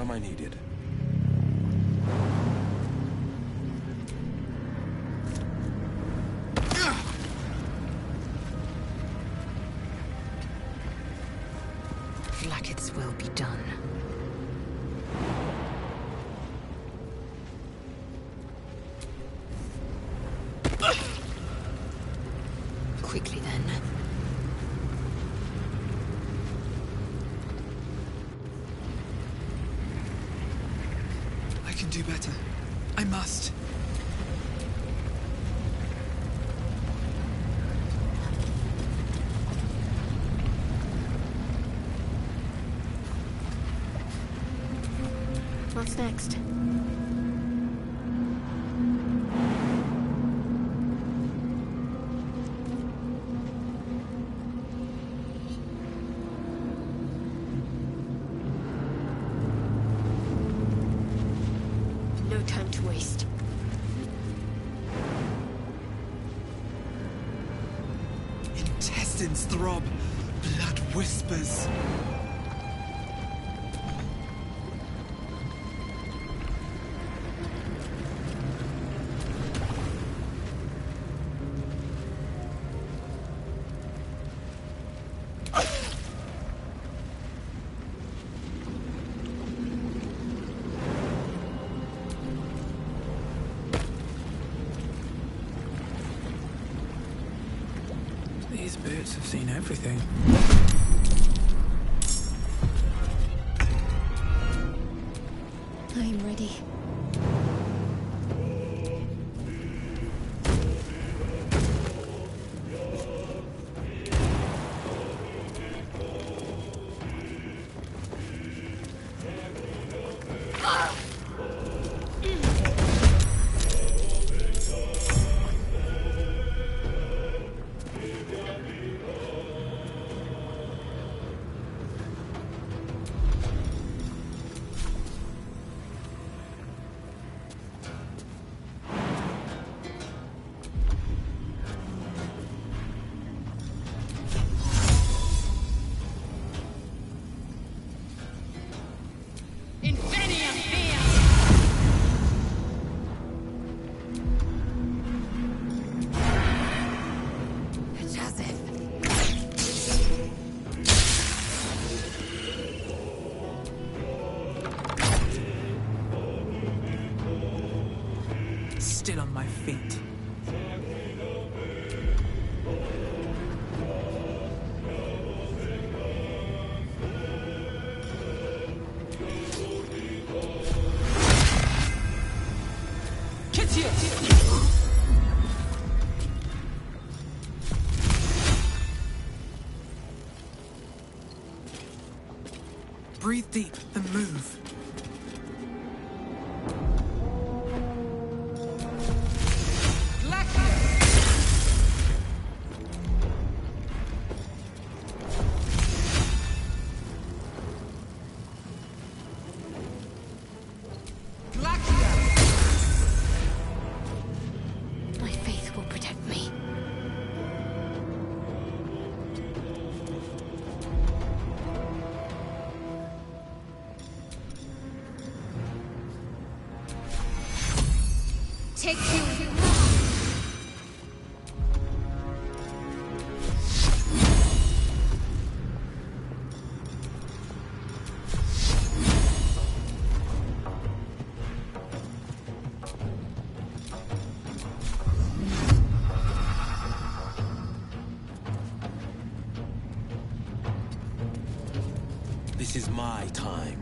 I needed. Like its will be done. Quickly then. I can do better. I must. What's next? No time to waste. Intestines throb. Blood whispers. These boots have seen everything. I'm ready. Still on my feet. Get here! Breathe deep, then move. My faith will protect me. Take you. This is my time.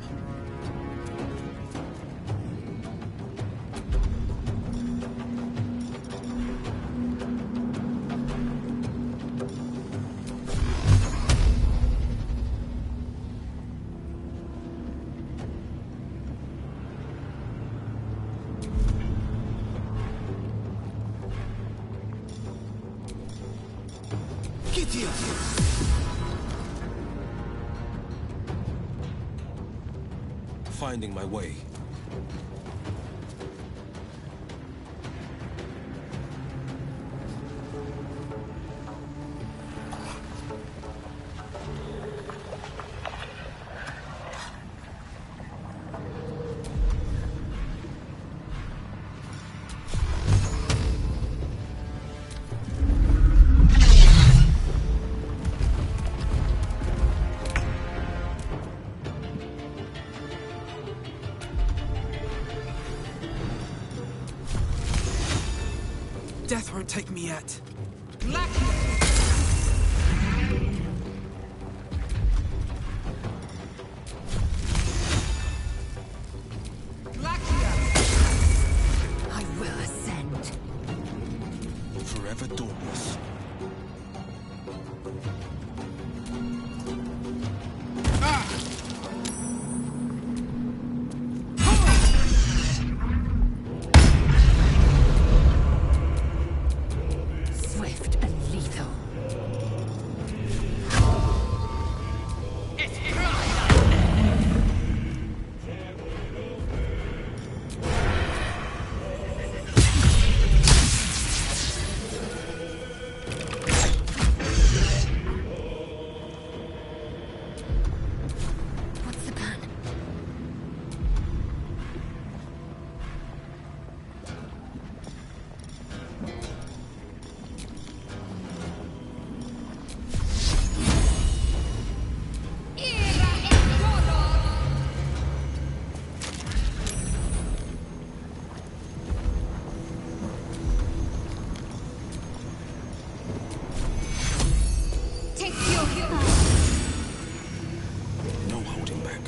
Get here! Finding my way. Death won't take me yet. I will ascend. Forever dauntless. Swift and lethal. What's the plan? Take you. No holding back.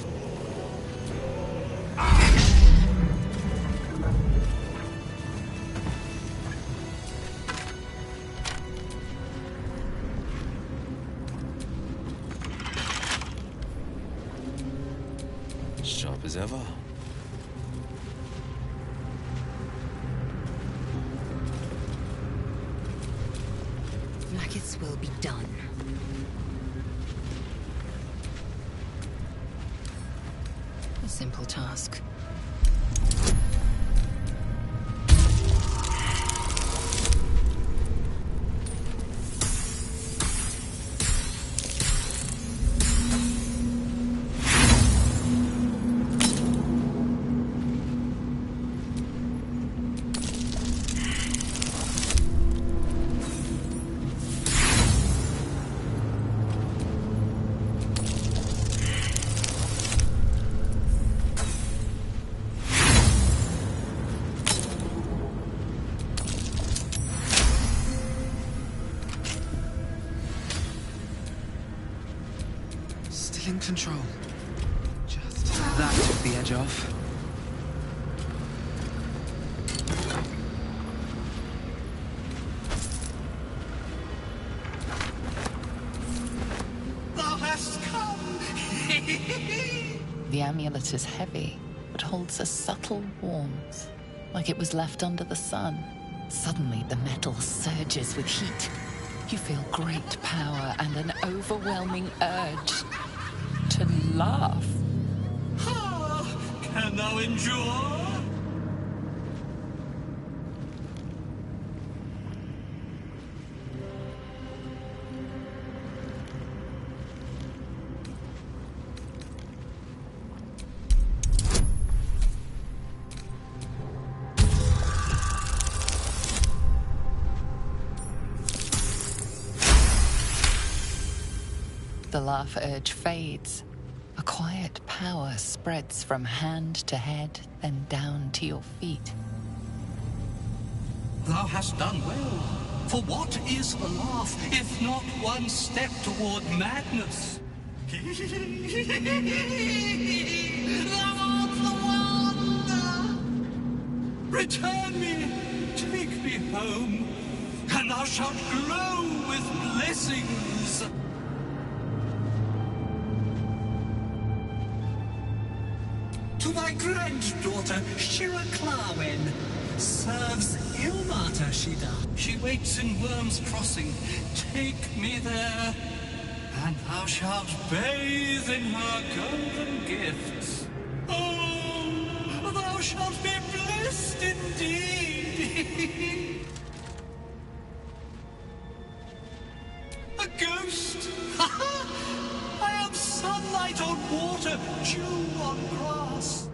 Sharp as ever. Maggots will be done. A simple task. Still in control. Just that took the edge off. amulet is heavy, but holds a subtle warmth, like it was left under the sun. Suddenly, the metal surges with heat. You feel great power and an overwhelming urge to laugh. Can thou endure? The laugh urge fades. A quiet power spreads from hand to head, then down to your feet. Thou hast done well. For what is a laugh, if not one step toward madness? Thou art the one! Return me, take me home, and thou shalt glow with blessings. To thy granddaughter, Shira Clarwen, serves Ilmata she doth. She waits in Worm's Crossing. Take me there, and thou shalt bathe in her golden gifts. Oh, thou shalt be blessed indeed. A ghost! Ha ha! I am sunlight on water, dew on grass.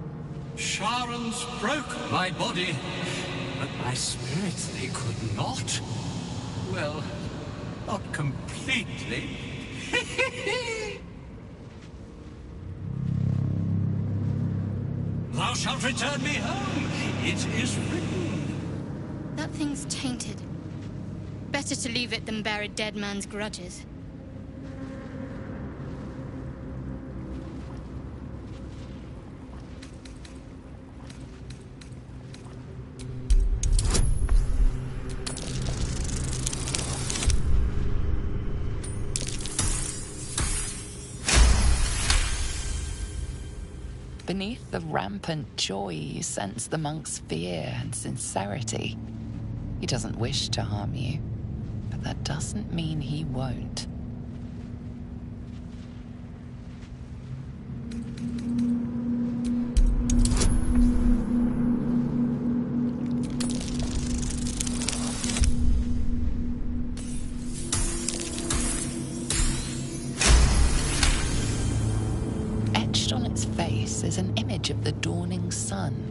Sharons broke my body, but my spirit they could not. Well, not completely. Thou shalt return me home. It is written. That thing's tainted. Better to leave it than bear a dead man's grudges. Beneath the rampant joy, you sense the monk's fear and sincerity. He doesn't wish to harm you, but that doesn't mean he won't. Etched on its face is an image of the dawning sun.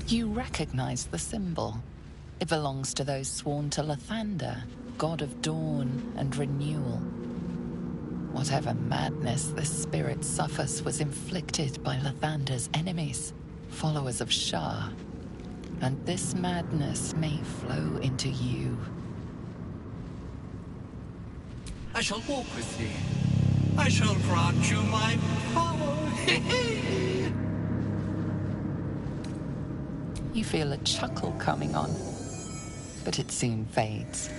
You recognize the symbol. It belongs to those sworn to Lathander, god of dawn and renewal. Whatever madness this spirit suffers was inflicted by Lathander's enemies, followers of Shah. And this madness may flow into you. I shall walk with thee. I shall grant you my power. You feel a chuckle coming on, but it soon fades.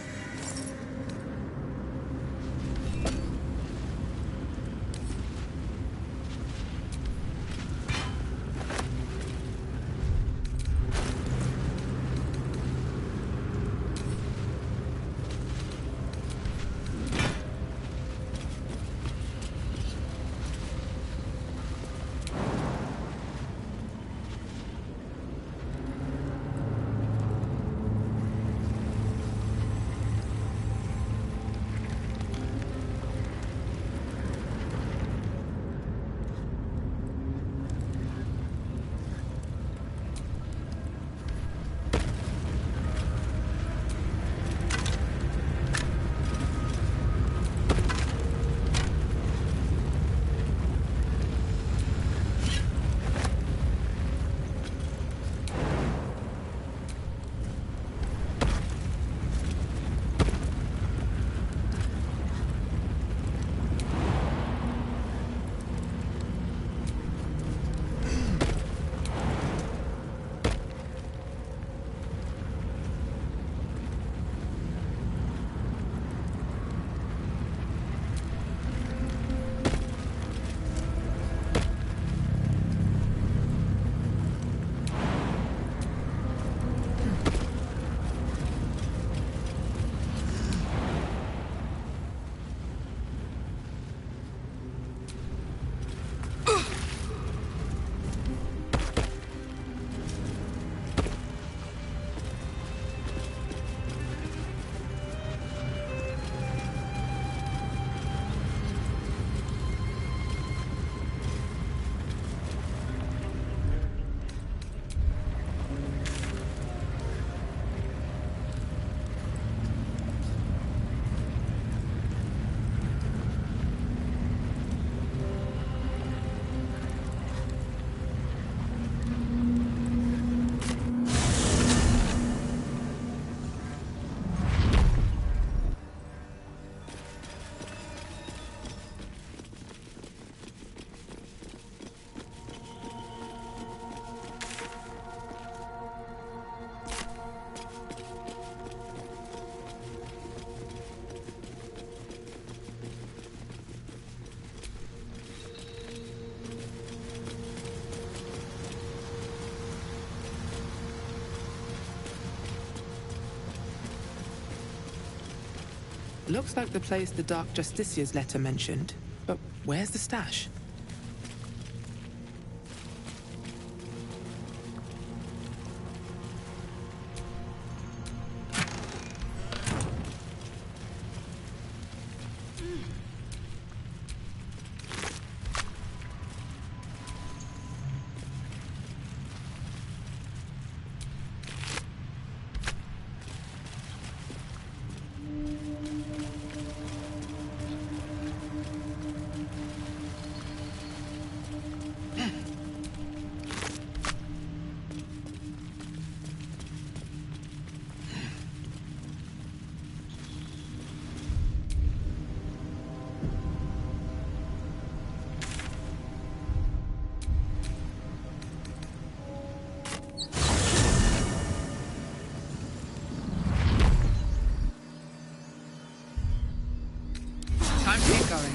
Looks like the place the Dark Justicia's letter mentioned. But where's the stash? Time to get going.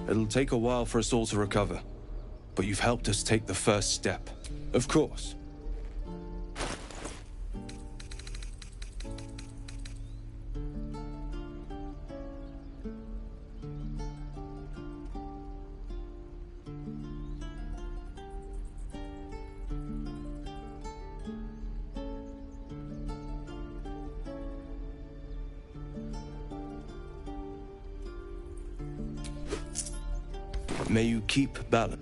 It'll take a while for us all to recover, but you've helped us take the first step. Of course. May you keep balance.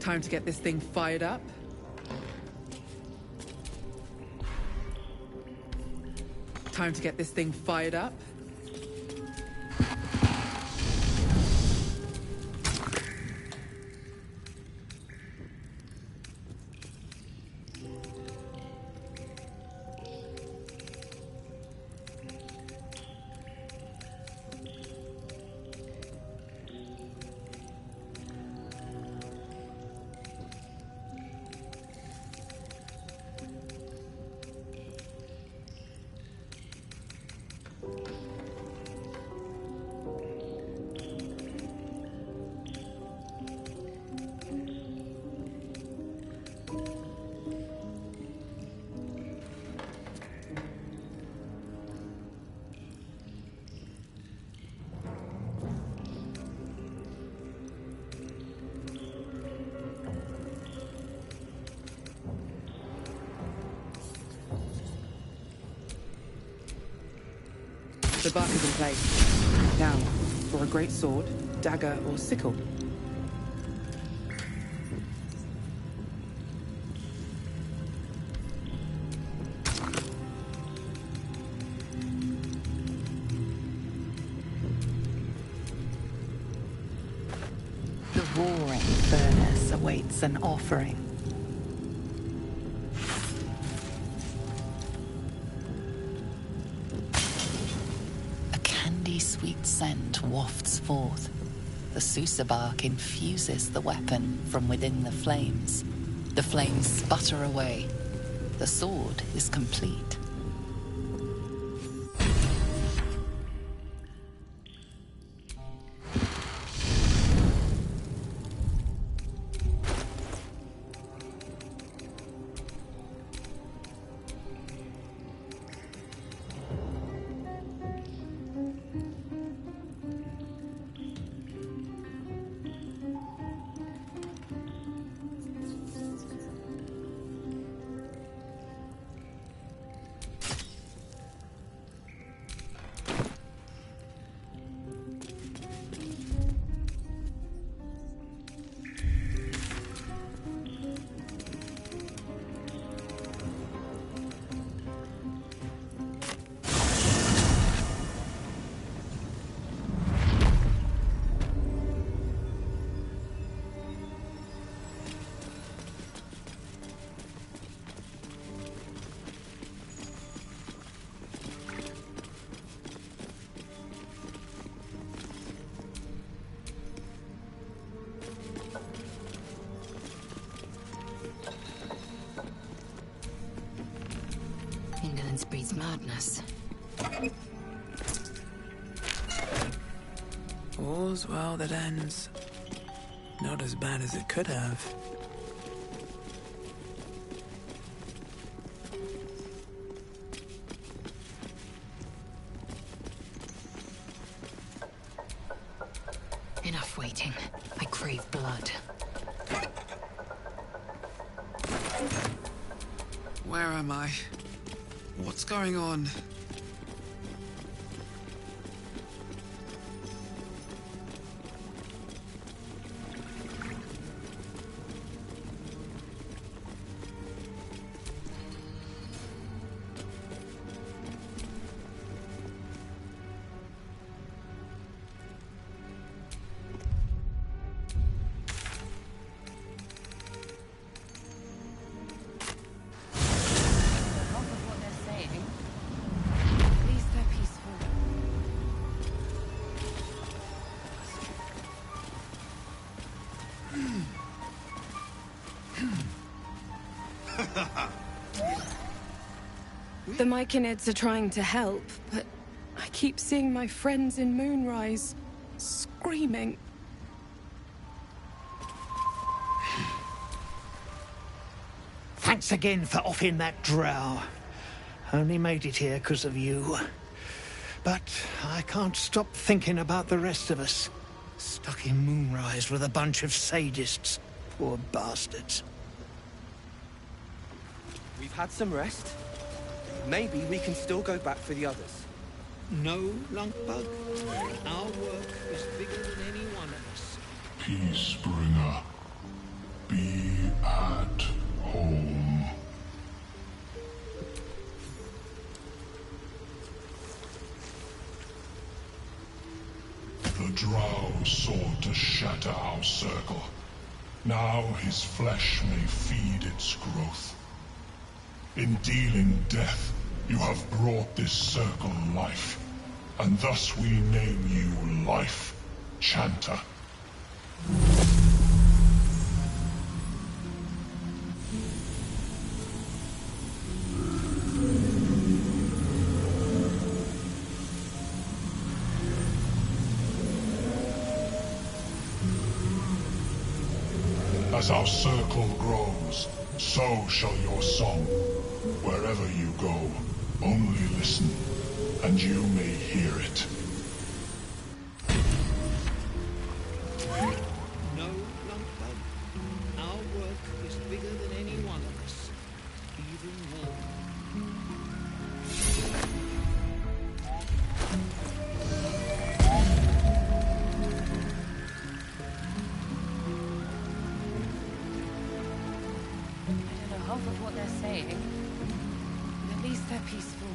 Time to get this thing fired up. Time to get this thing fired up. The bark is in place. Now, for a great sword, dagger, or sickle. The roaring furnace awaits an offering. Sweet scent wafts forth. The Susa bark infuses the weapon from within the flames. The flames sputter away. The sword is complete. Indolence breeds madness. All's well that ends. Not as bad as it could have. Enough waiting. I crave blood. Where am I? What's going on? The Myconids are trying to help, but I keep seeing my friends in Moonrise screaming. Thanks again for offing that drow. Only made it here because of you. But I can't stop thinking about the rest of us. Stuck in Moonrise with a bunch of sadists. Poor bastards. We've had some rest. Maybe we can still go back for the others. No, Lunkbug. Our work is bigger than any one of us. Peacebringer. Be to shatter our circle. Now his flesh may feed its growth. In dealing death, you have brought this circle life, and thus we name you Life Chanter. As our circle grows, so shall your song. Wherever you go, only listen, and you may hear it. No, Lump. Our work is bigger than any one of us. Even more. Half of what they're saying. At least they're peaceful.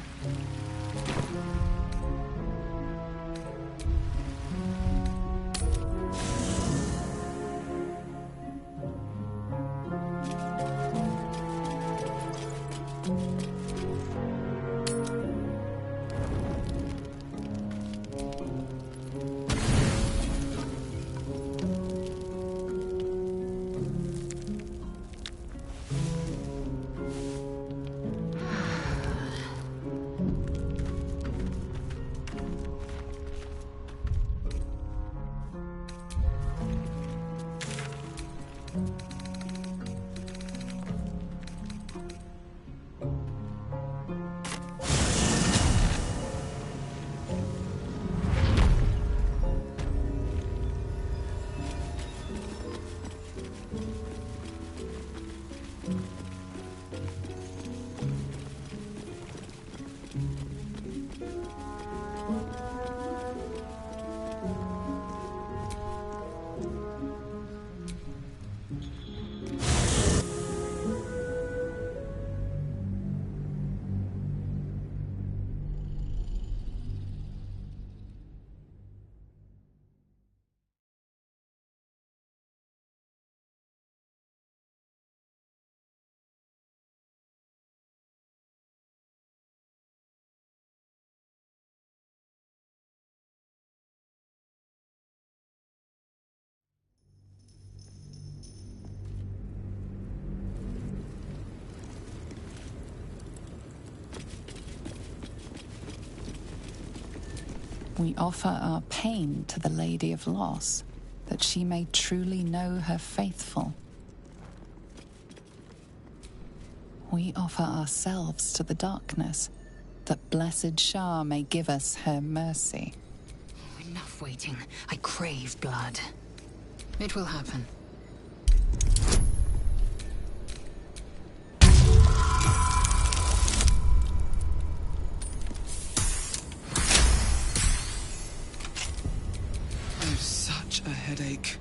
We offer our pain to the Lady of Loss, that she may truly know her faithful. We offer ourselves to the darkness, that blessed Shah may give us her mercy. Enough waiting. I crave blood. It will happen. Such a headache.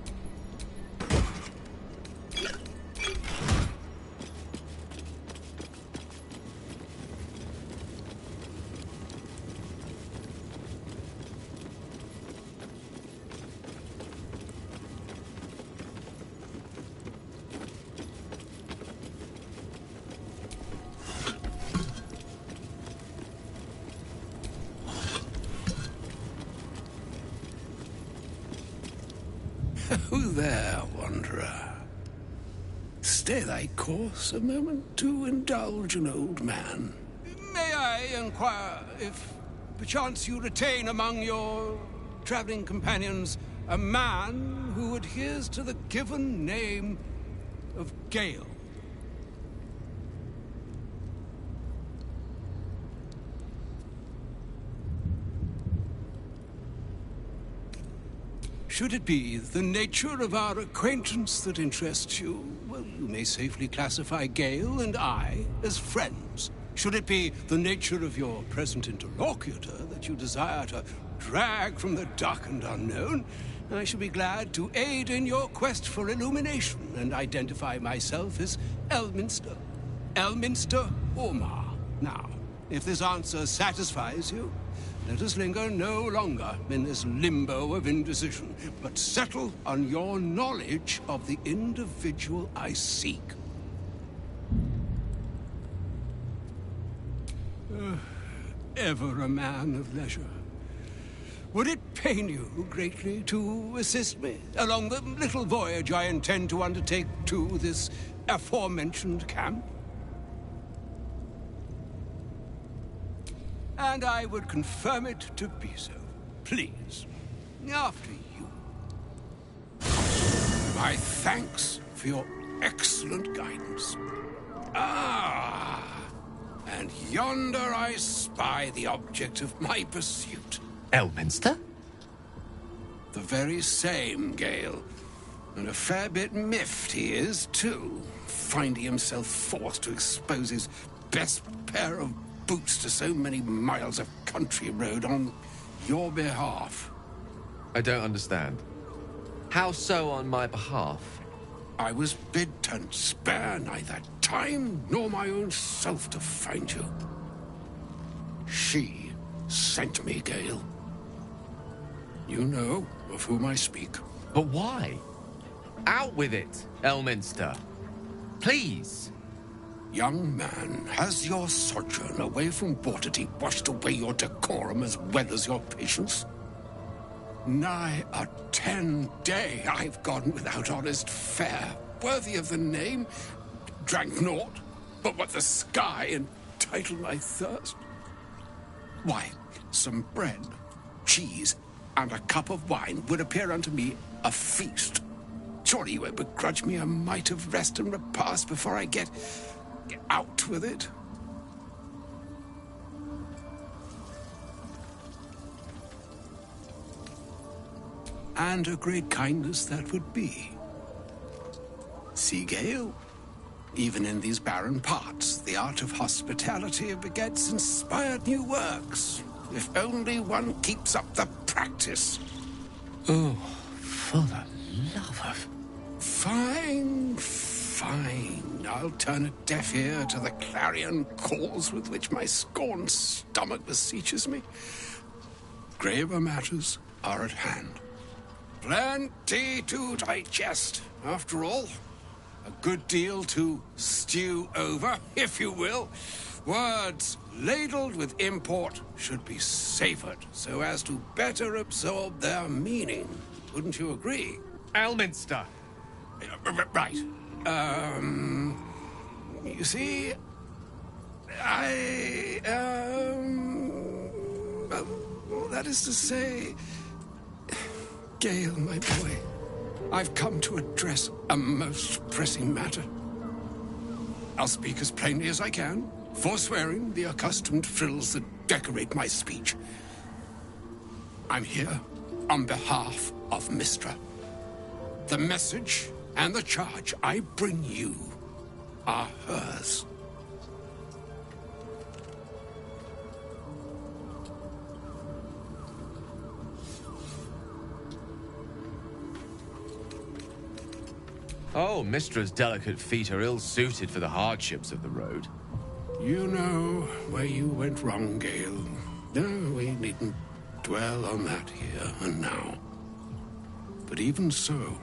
Who there, wanderer? Stay thy course a moment to indulge an old man. May I inquire if perchance you retain among your traveling companions a man who adheres to the given name of Gale? Should it be the nature of our acquaintance that interests you, well, you may safely classify Gale and I as friends. Should it be the nature of your present interlocutor that you desire to drag from the dark and unknown, I shall be glad to aid in your quest for illumination and identify myself as Elminster. Elminster Ormar. Now, if this answer satisfies you, let us linger no longer in this limbo of indecision, but settle on your knowledge of the individual I seek. Ever a man of leisure. Would it pain you greatly to assist me along the little voyage I intend to undertake to this aforementioned camp? And I would confirm it to be so. Please, after you. My thanks for your excellent guidance. And yonder I spy the object of my pursuit. Elminster? The very same, Gale. And a fair bit miffed he is, too, finding himself forced to expose his best pair of boots to so many miles of country road on your behalf. I don't understand. How so on my behalf? I was bid to spare neither time nor my own self to find you. She sent me, Gale. You know of whom I speak. But why? Out with it, Elminster. Please. Young man, has your sojourn away from Waterdeep washed away your decorum as well as your patience? Nigh a 10-day I've gone without honest fare, worthy of the name, drank naught but what the sky entitled my thirst. Why, some bread, cheese, and a cup of wine would appear unto me a feast. Surely you won't begrudge me a mite of rest and repast before I get out with it? And a great kindness that would be. See, Gale, even in these barren parts, the art of hospitality begets inspired new works, if only one keeps up the practice. Oh, for the love of... Fine. I'll turn a deaf ear to the clarion calls with which my scorned stomach beseeches me. Graver matters are at hand. Plenty to digest, after all. A good deal to stew over, if you will. Words ladled with import should be savored so as to better absorb their meaning. Wouldn't you agree? Elminster! Right. You see, that is to say, Gale, my boy, I've come to address a most pressing matter. I'll speak as plainly as I can, forswearing the accustomed frills that decorate my speech. I'm here on behalf of Mystra. The message and the charge I bring you are hers. Oh, Mistra's delicate feet are ill-suited for the hardships of the road. You know where you went wrong, Gale. No, we needn't dwell on that here and now. But even so,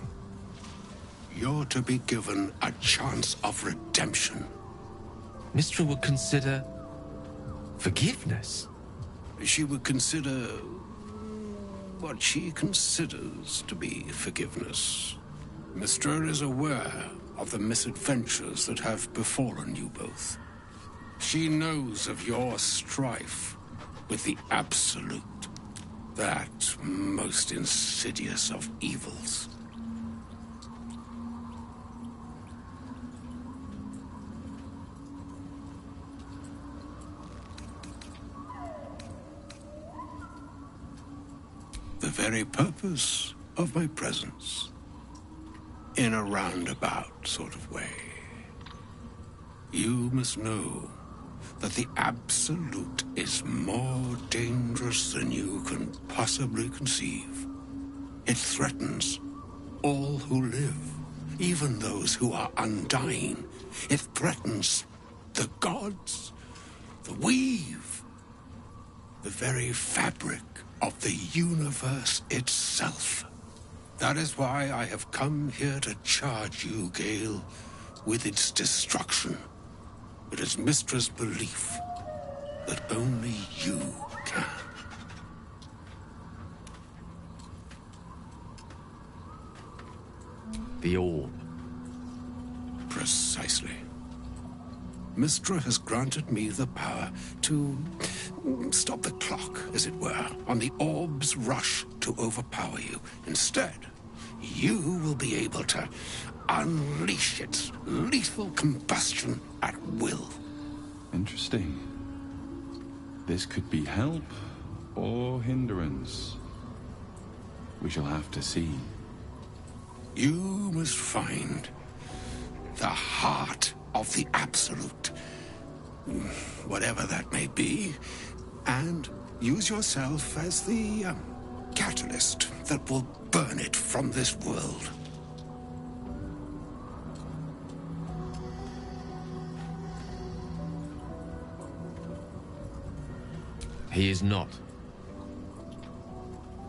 you're to be given a chance of redemption. Mistra would consider... forgiveness? She would consider... what she considers to be forgiveness. Mystra is aware of the misadventures that have befallen you both. She knows of your strife with the Absolute, that most insidious of evils. The very purpose of my presence, in a roundabout sort of way. You must know that the Absolute is more dangerous than you can possibly conceive. It threatens all who live, even those who are undying. It threatens the gods, the weave, the very fabric of the universe itself. That is why I have come here to charge you, Gale, with its destruction. It is Mystra's belief that only you can. The orb. Precisely. Mystra has granted me the power to stop the clock, as it were, on the orb's rush to overpower you. Instead, you will be able to unleash its lethal combustion at will. Interesting. This could be help or hindrance. We shall have to see. You must find the heart of the Absolute, whatever that may be, and use yourself as the catalyst that will burn it from this world. He is not.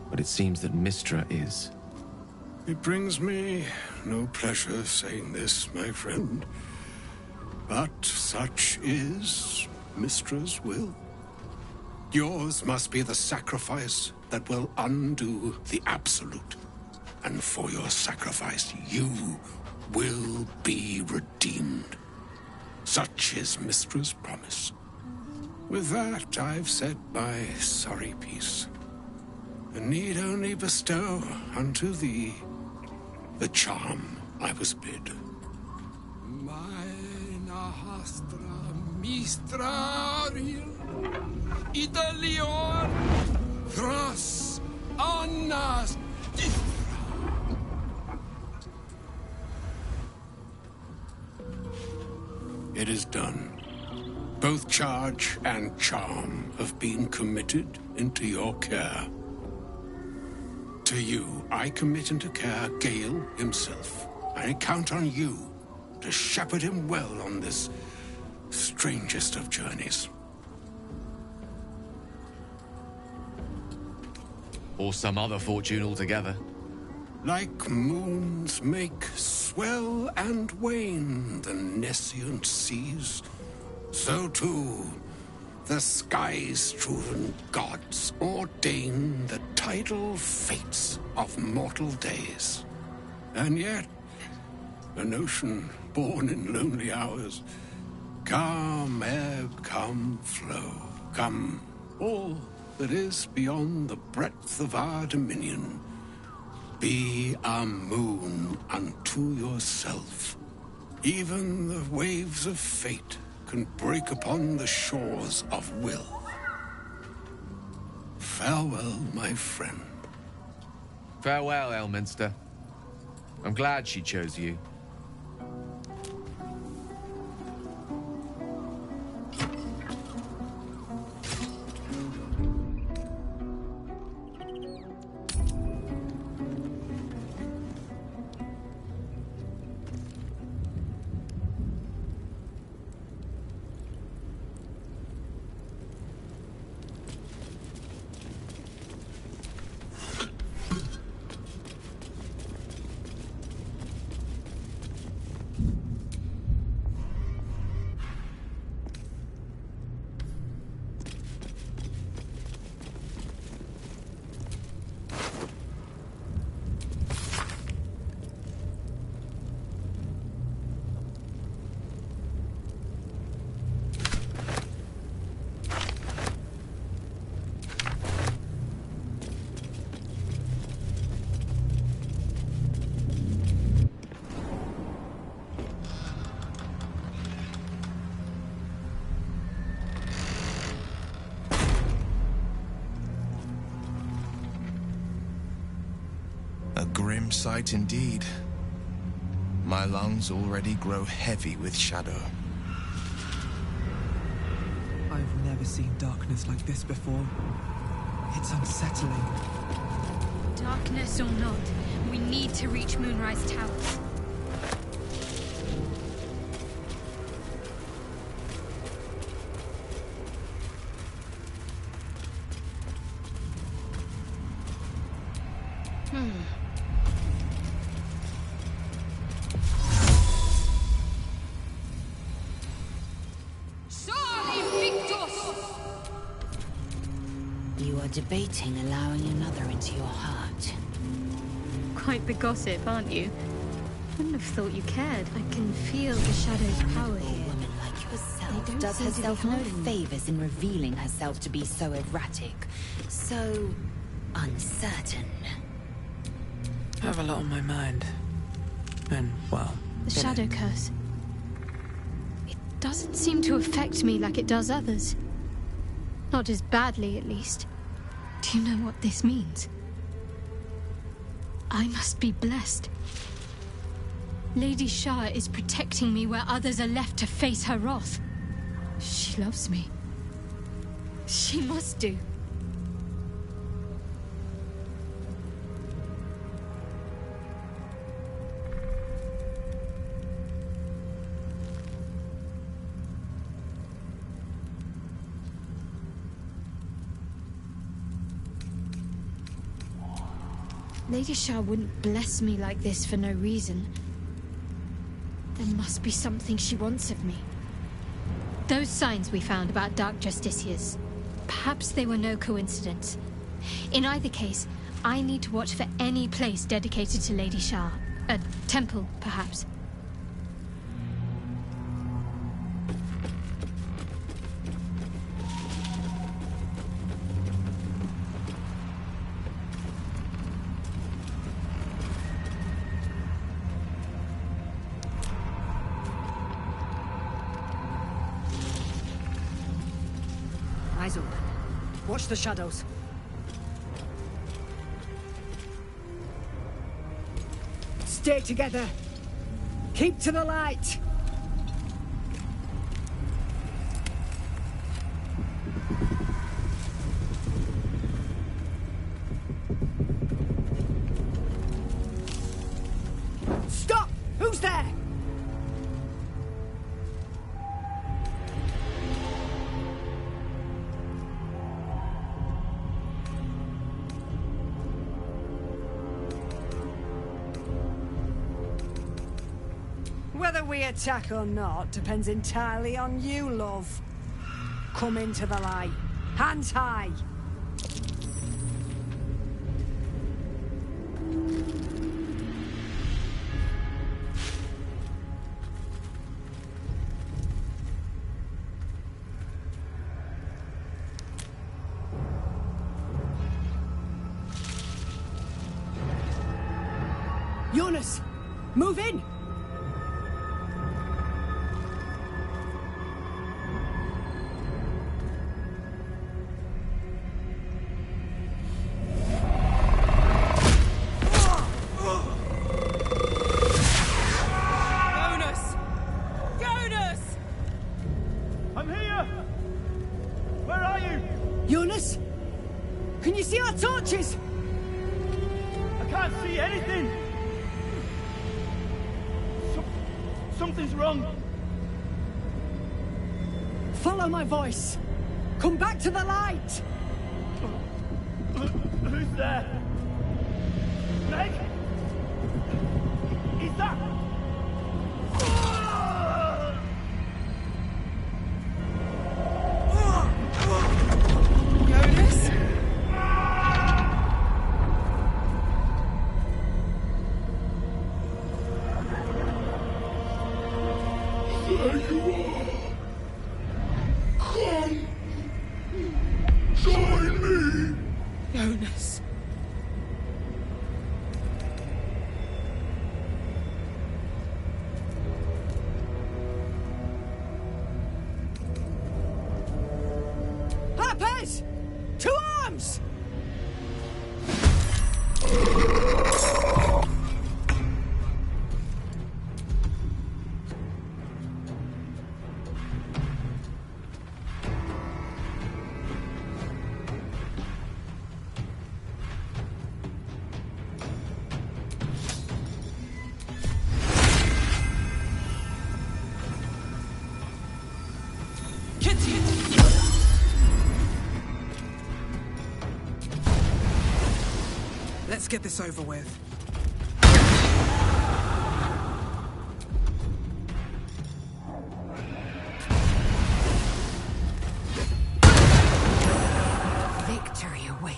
But it seems that Mystra is. It brings me no pleasure saying this, my friend. But such is Mystra's will. Yours must be the sacrifice that will undo the Absolute. And for your sacrifice, you will be redeemed. Such is Mystra's promise. With that, I've said my sorry piece, and need only bestow unto thee the charm I was bid. Mistraril Idalion Thras Annas. It is done. Both charge and charm have been committed into your care. To you, I commit into care Gale himself. I count on you to shepherd him well on this strangest of journeys. Or some other fortune altogether. Like moons make swell and wane the nescient seas, so too the skies-strewn gods ordain the tidal fates of mortal days. And yet, an ocean born in lonely hours, come ebb, come flow, come all that is beyond the breadth of our dominion. Be a moon unto yourself. Even the waves of fate can break upon the shores of will. Farewell, my friend. Farewell, Elminster. I'm glad she chose you. A grim sight indeed. My lungs already grow heavy with shadow. I've never seen darkness like this before. It's unsettling. Darkness or not, we need to reach Moonrise Towers. debating allowing another into your heart. Quite the gossip, aren't you? Wouldn't have thought you cared. I can feel the shadow's power here. A woman like yourself They don't does seem to be herself no harming me. favors in revealing herself to be so erratic, so uncertain. I have a lot on my mind. And, well... The shadow curse. It doesn't seem to affect me like it does others. Not as badly, at least. Do you know what this means? I must be blessed. Lady Shah is protecting me where others are left to face her wrath. She loves me. She must do. Lady Shah wouldn't bless me like this for no reason. There must be something she wants of me. Those signs we found about Dark Justiciars, perhaps they were no coincidence. In either case, I need to watch for any place dedicated to Lady Shah. A temple, perhaps. Eyes open. Watch the shadows. Stay together. Keep to the light. Stop! Who's there? Whether we attack or not depends entirely on you, love. Come into the light. Hands high. Jonas, move in! Jonas? Can you see our torches? I can't see anything! Something's wrong. Follow my voice. Come back to the light. Who's there? Meg? Is that... Jonas? There you are. Come. Join me. Jonas. Harpers! To arms! Let's get this over with. Victory awaits.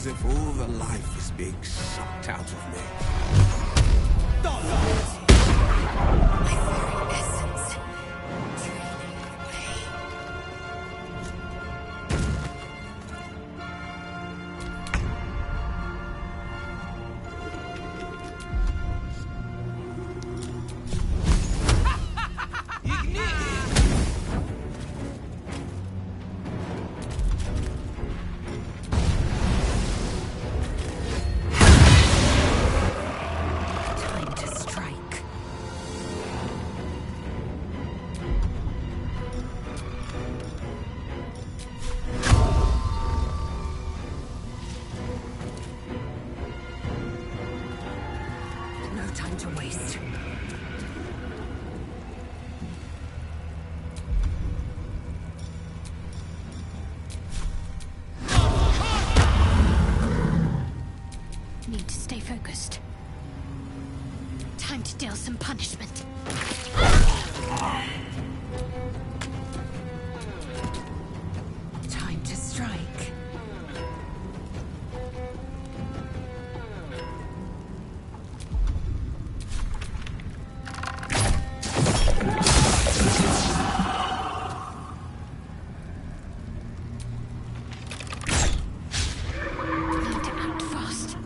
as if all the life is being sucked out of me. My very essence draining away. Need to stay focused. Time to deal some punishment. Time to strike. Need to act fast.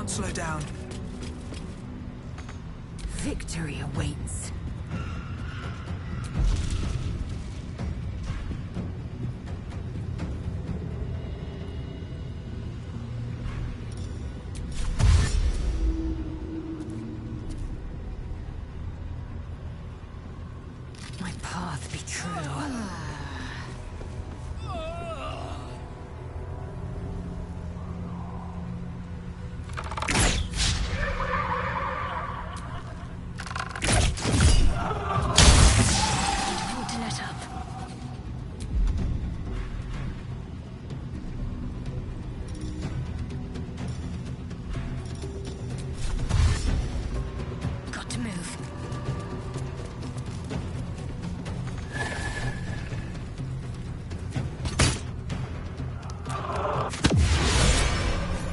Slow down. Victory awaits. My path be true.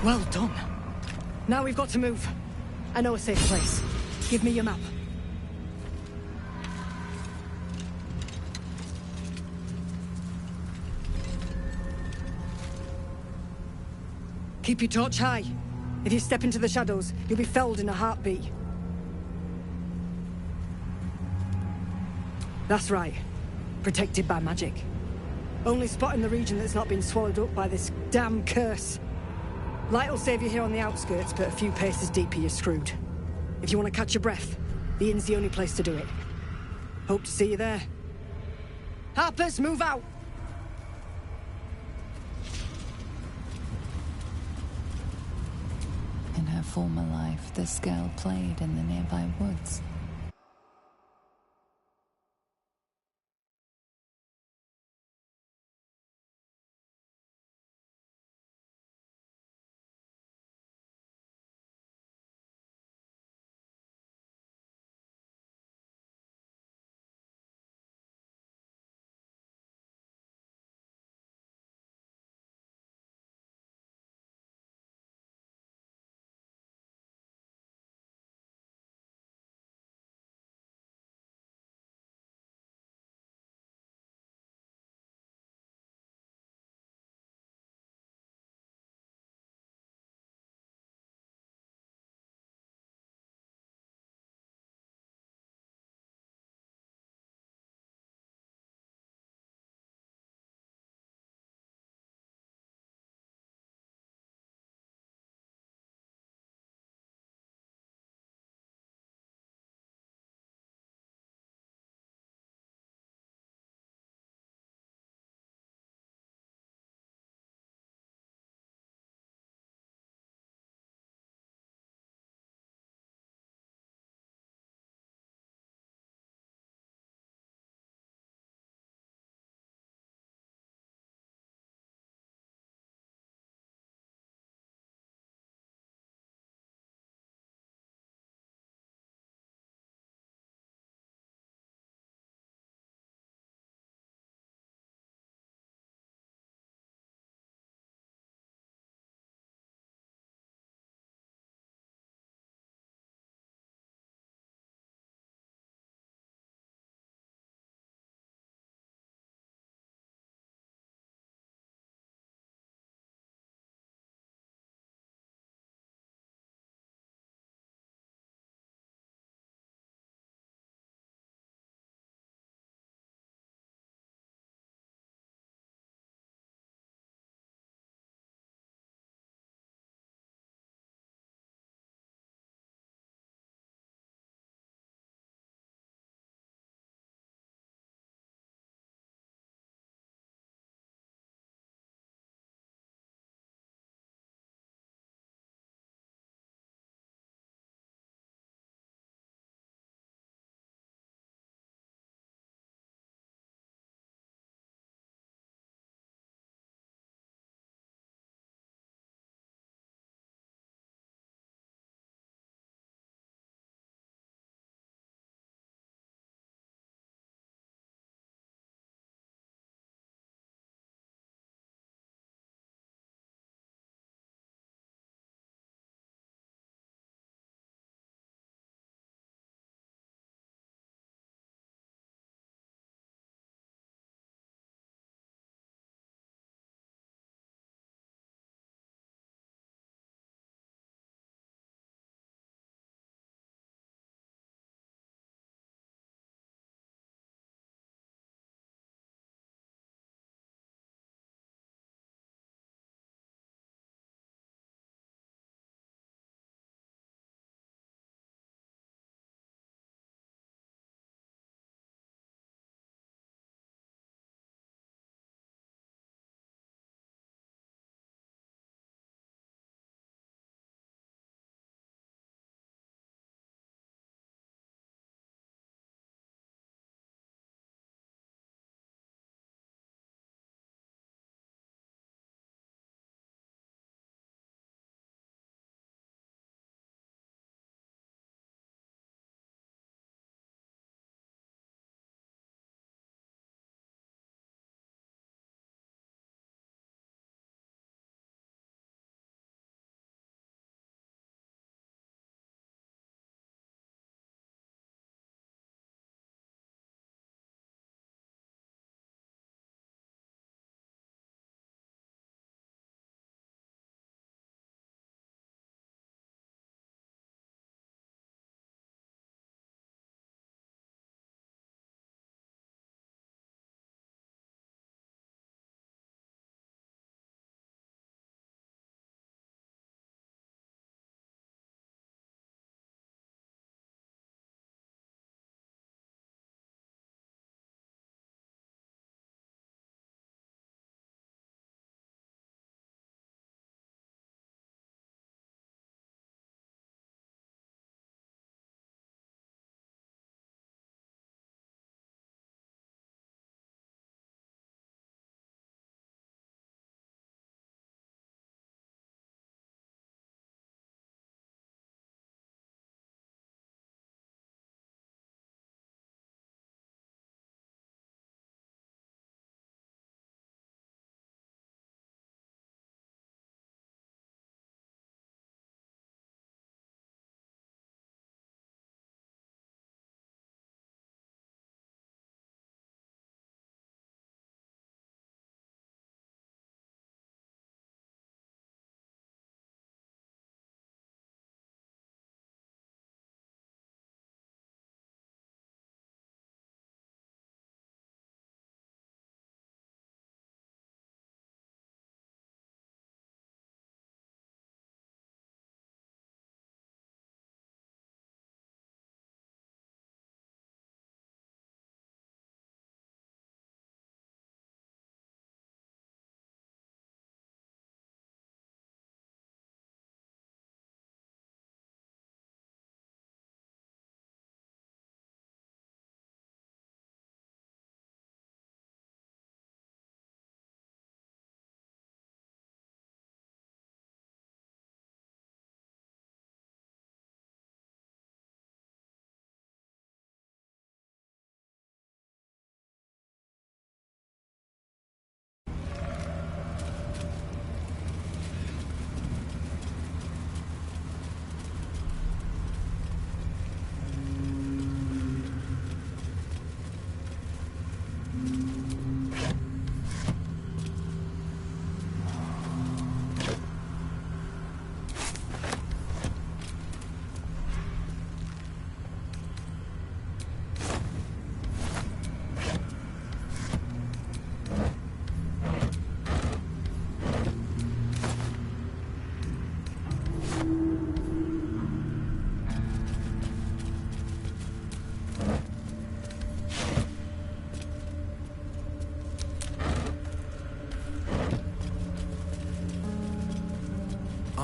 Well done. Now we've got to move. I know a safe place. Give me your map. Keep your torch high. If you step into the shadows, you'll be felled in a heartbeat. That's right. Protected by magic. Only spot in the region that's not been swallowed up by this damn curse. Light will save you here on the outskirts, but a few paces deeper you're screwed. If you want to catch your breath, the inn's the only place to do it. Hope to see you there. Harpers, move out! In her former life, this girl played in the nearby woods.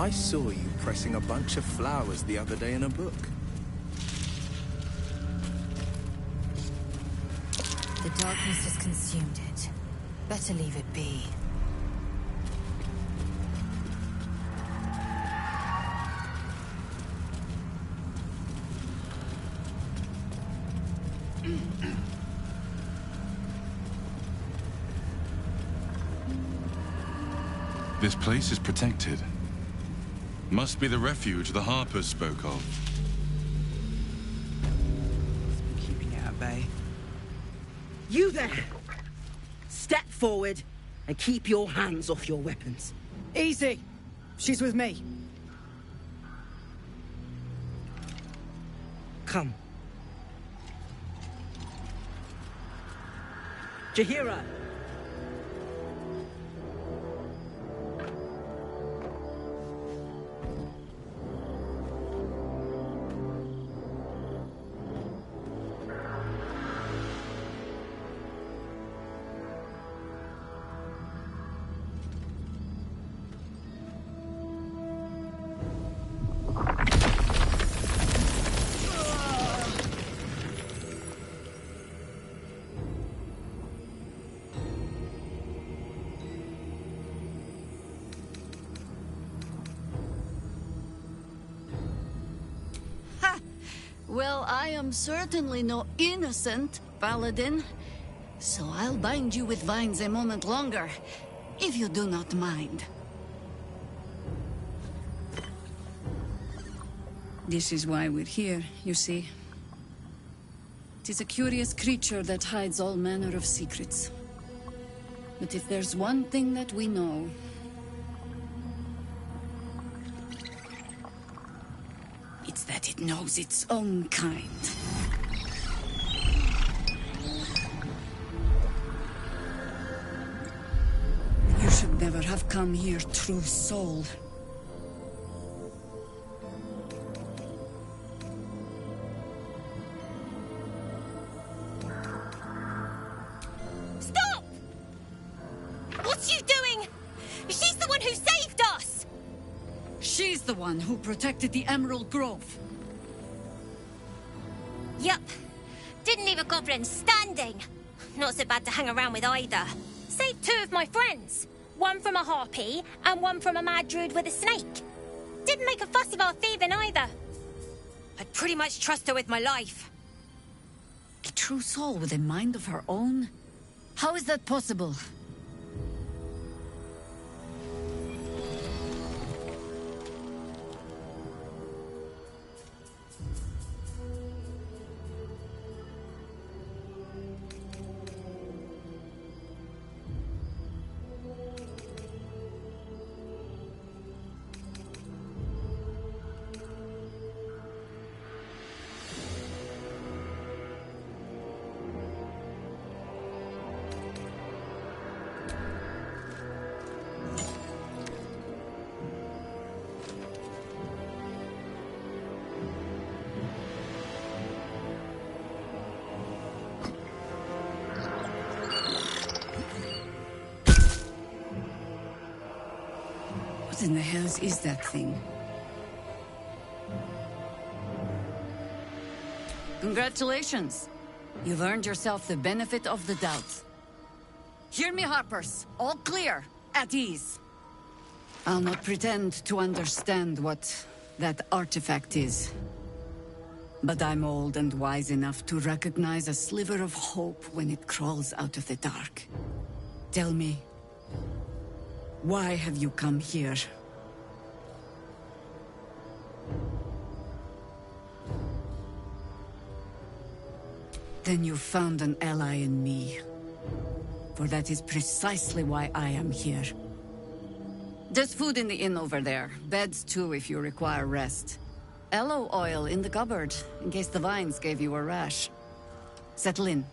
I saw you pressing a bunch of flowers the other day in a book. The darkness has consumed it. Better leave it be. This place is protected. Must be the refuge the Harpers spoke of. Keeping it at bay. You there! Step forward and keep your hands off your weapons. Easy. She's with me. Come. Jahira! Well, I am certainly no innocent, Paladin. So I'll bind you with vines a moment longer, if you do not mind. This is why we're here, you see. It is a curious creature that hides all manner of secrets. But if there's one thing that we know, it's that it knows its own kind. You should never have come here, true soul. Stop! What's you doing? She's the one who saved us! She's the one who protected the Emerald Grove. Yup. Didn't leave a goblin standing. Not so bad to hang around with either. Saved two of my friends. One from a harpy, and one from a mad druid with a snake. Didn't make a fuss of our thieving either. I'd pretty much trust her with my life. A true soul with a mind of her own? How is that possible? What in the hells is that thing? Congratulations. You've earned yourself the benefit of the doubt. Hear me, Harpers. All clear. At ease. I'll not pretend to understand what that artifact is. But I'm old and wise enough to recognize a sliver of hope when it crawls out of the dark. Tell me, why have you come here? Then you found an ally in me. For that is precisely why I am here. There's food in the inn over there. Beds too if you require rest. Aloe oil in the cupboard, in case the vines gave you a rash. Settle in.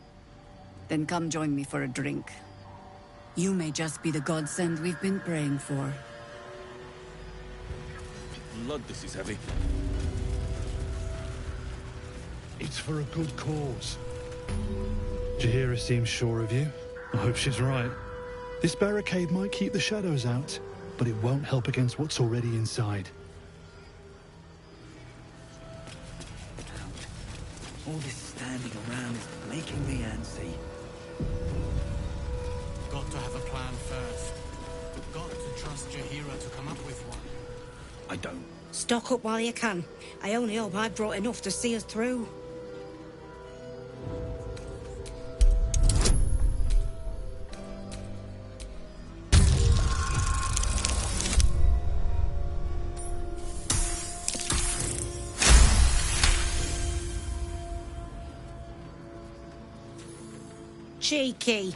Then come join me for a drink. You may just be the godsend we've been praying for. Blood, this is heavy. It's for a good cause. Jahira seems sure of you. I hope she's right. This barricade might keep the shadows out. but it won't help against what's already inside. All this standing around is making me antsy. Got to have a plan first. Got to trust Jaheira to come up with one. I don't. Stock up while you can. I only hope I brought enough to see us through. Cheeky.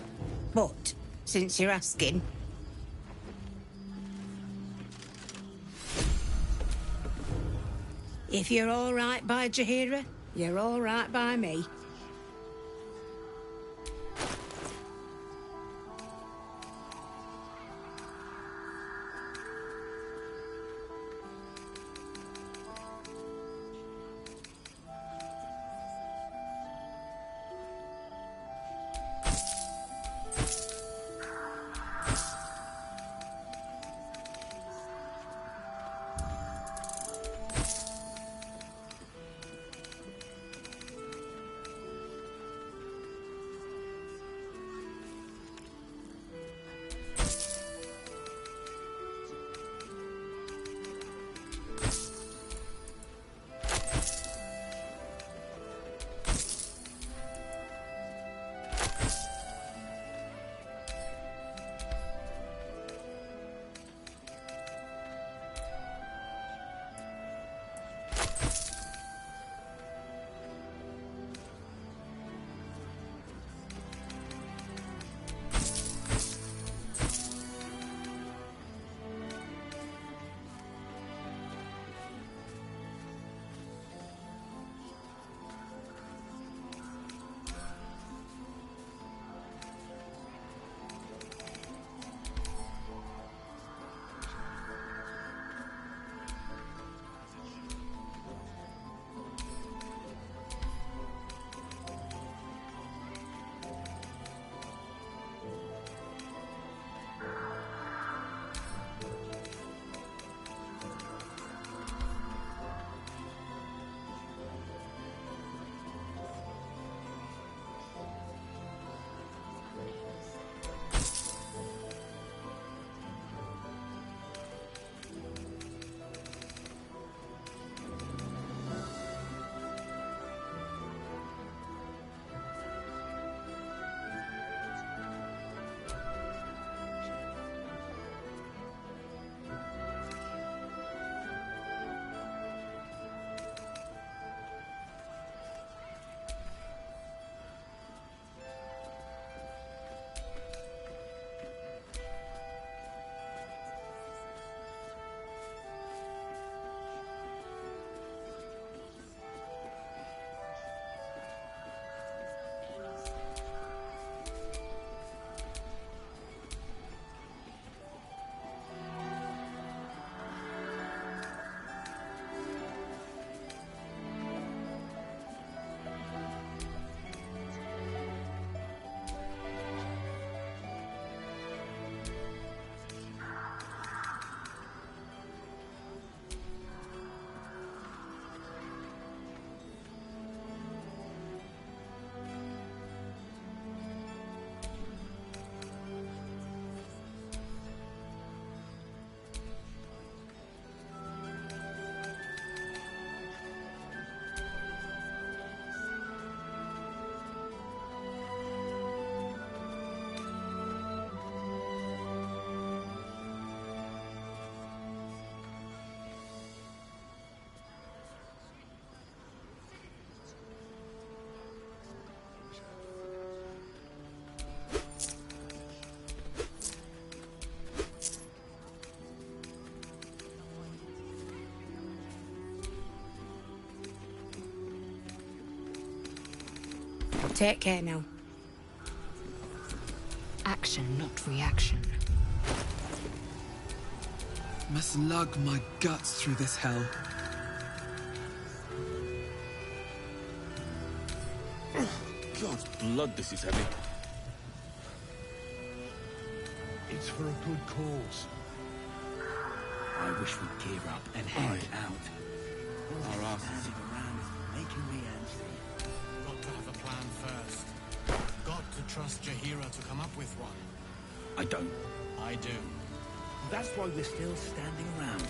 But, since you're asking... If you're all right by Jaheira, you're all right by me. Take care now. Action, not reaction. Must lug my guts through this hell. God's blood, this is heavy. It's for a good cause. I wish we'd gear up and head out. Our asses sitting around is making me antsy. Got to have a plan first. Got to trust Jaheira to come up with one. I don't. I do. That's why we're still standing around.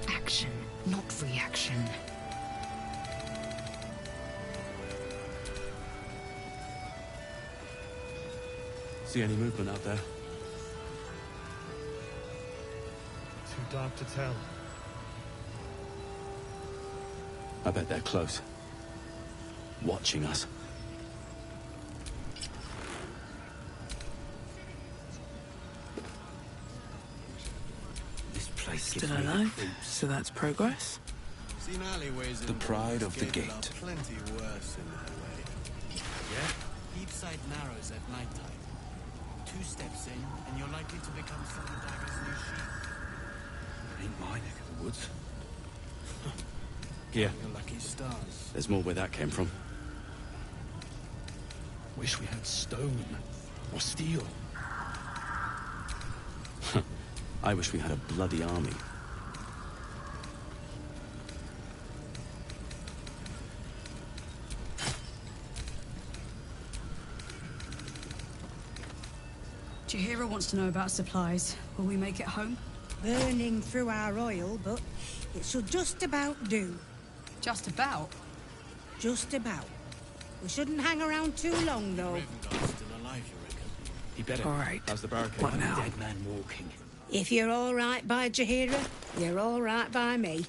Action, not reaction. See any movement out there? Too dark to tell. I bet they're close. Watching us. This place gives Still me the alive, creeps. so that's progress. Seen alleyways in The pride of the Gated gate. are plenty worse in their way. Yeah? Heapside narrows at nighttime. 2 steps in, and you're likely to become Dagger's new sheep. Ain't my neck of the woods. Here. Your lucky stars. There's more where that came from. Wish we had stone or steel. I wish we had a bloody army. Jaheira wants to know about supplies. Will we make it home? Burning through our oil, but it should just about do. Just about? Just about. We shouldn't hang around too long, though. Ravenguard's still alive, you reckon? He better. All right. How's the barricade? What now? Dead man walking. If you're all right by Jaheira, you're all right by me.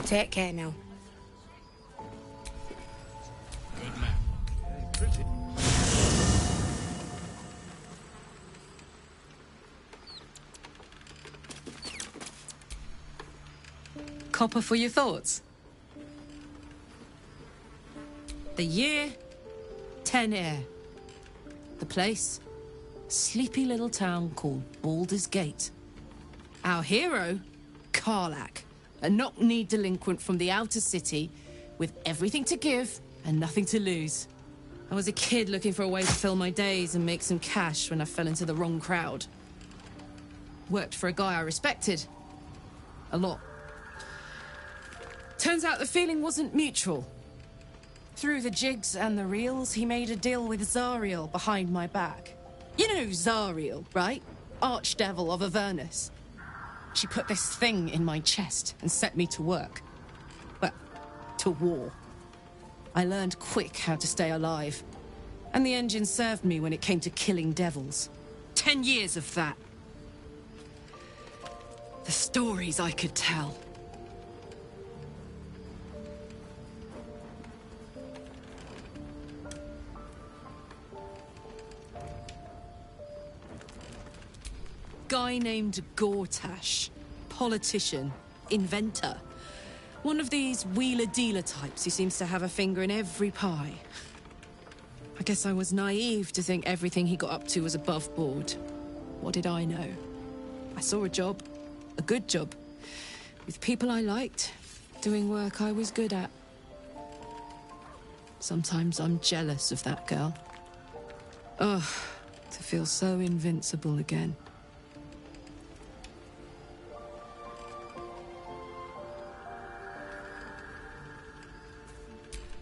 Take care now. Good man. Pretty. Copper for your thoughts? The year, 10 air. The place, sleepy little town called Baldur's Gate. Our hero, Karlach, a knock-kneed delinquent from the outer city with everything to give and nothing to lose. I was a kid looking for a way to fill my days and make some cash when I fell into the wrong crowd. Worked for a guy I respected. A lot. Turns out the feeling wasn't mutual. Through the jigs and the reels, he made a deal with Zariel behind my back. You know Zariel, right? Archdevil of Avernus. She put this thing in my chest and set me to work. Well, to war. I learned quick how to stay alive. And the engine served me when it came to killing devils. 10 years of that. The stories I could tell. Guy named Gortash. Politician. Inventor. One of these wheeler-dealer types who seems to have a finger in every pie. I guess I was naive to think everything he got up to was above board. What did I know? I saw a job. A good job. With people I liked. Doing work I was good at. Sometimes I'm jealous of that girl. Ugh, to feel so invincible again.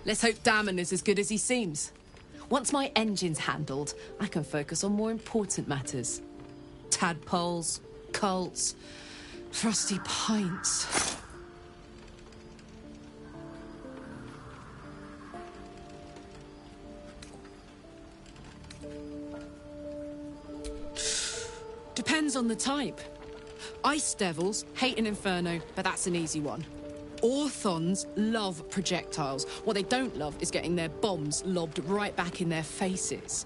Let's hope Damon is as good as he seems. Once my engine's handled, I can focus on more important matters. Tadpoles, cults, frosty pints. Depends on the type. Ice devils hate an inferno, but that's an easy one. Orthons love projectiles. What they don't love is getting their bombs lobbed right back in their faces.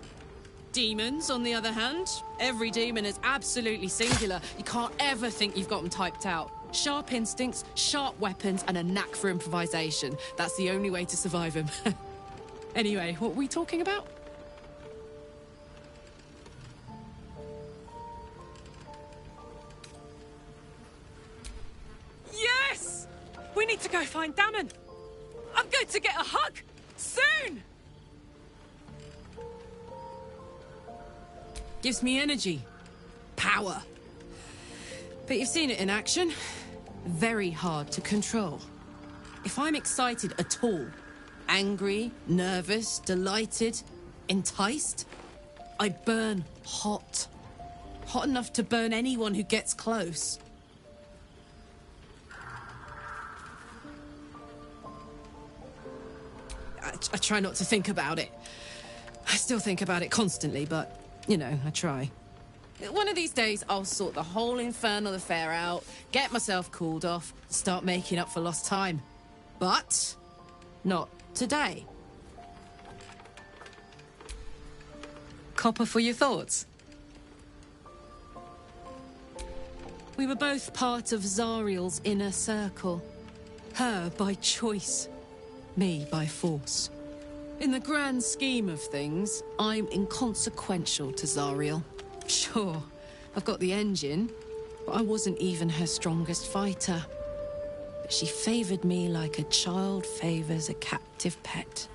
Demons, on the other hand, every demon is absolutely singular. You can't ever think you've got them typed out. Sharp instincts, sharp weapons, and a knack for improvisation. That's the only way to survive them. Anyway, what were we talking about? Yes! We need to go find Damon. I'm going to get a hug soon. Gives me energy, power. But you've seen it in action. Very hard to control. If I'm excited at all, angry, nervous, delighted, enticed, I burn hot. Hot enough to burn anyone who gets close. I try not to think about it. I still think about it constantly, but, you know, I try. One of these days, I'll sort the whole infernal affair out, get myself cooled off, start making up for lost time. But not today. Copper for your thoughts? We were both part of Zariel's inner circle. Her by choice. Me by force. In the grand scheme of things, I'm inconsequential to Zariel. Sure, I've got the engine, but I wasn't even her strongest fighter. But she favored me like a child favors a captive pet.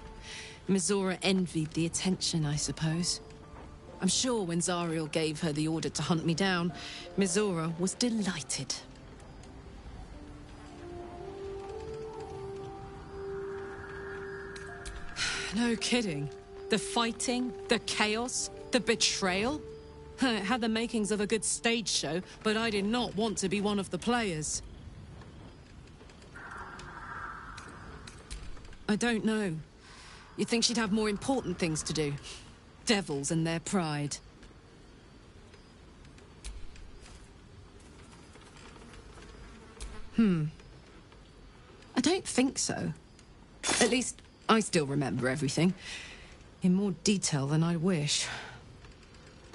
Mizora envied the attention, I suppose. I'm sure when Zariel gave her the order to hunt me down, Mizora was delighted. No kidding. The fighting, the chaos, the betrayal. It had the makings of a good stage show, but I did not want to be one of the players. I don't know. You'd think she'd have more important things to do. Devils and their pride. I don't think so. At least, I still remember everything. In more detail than I wish.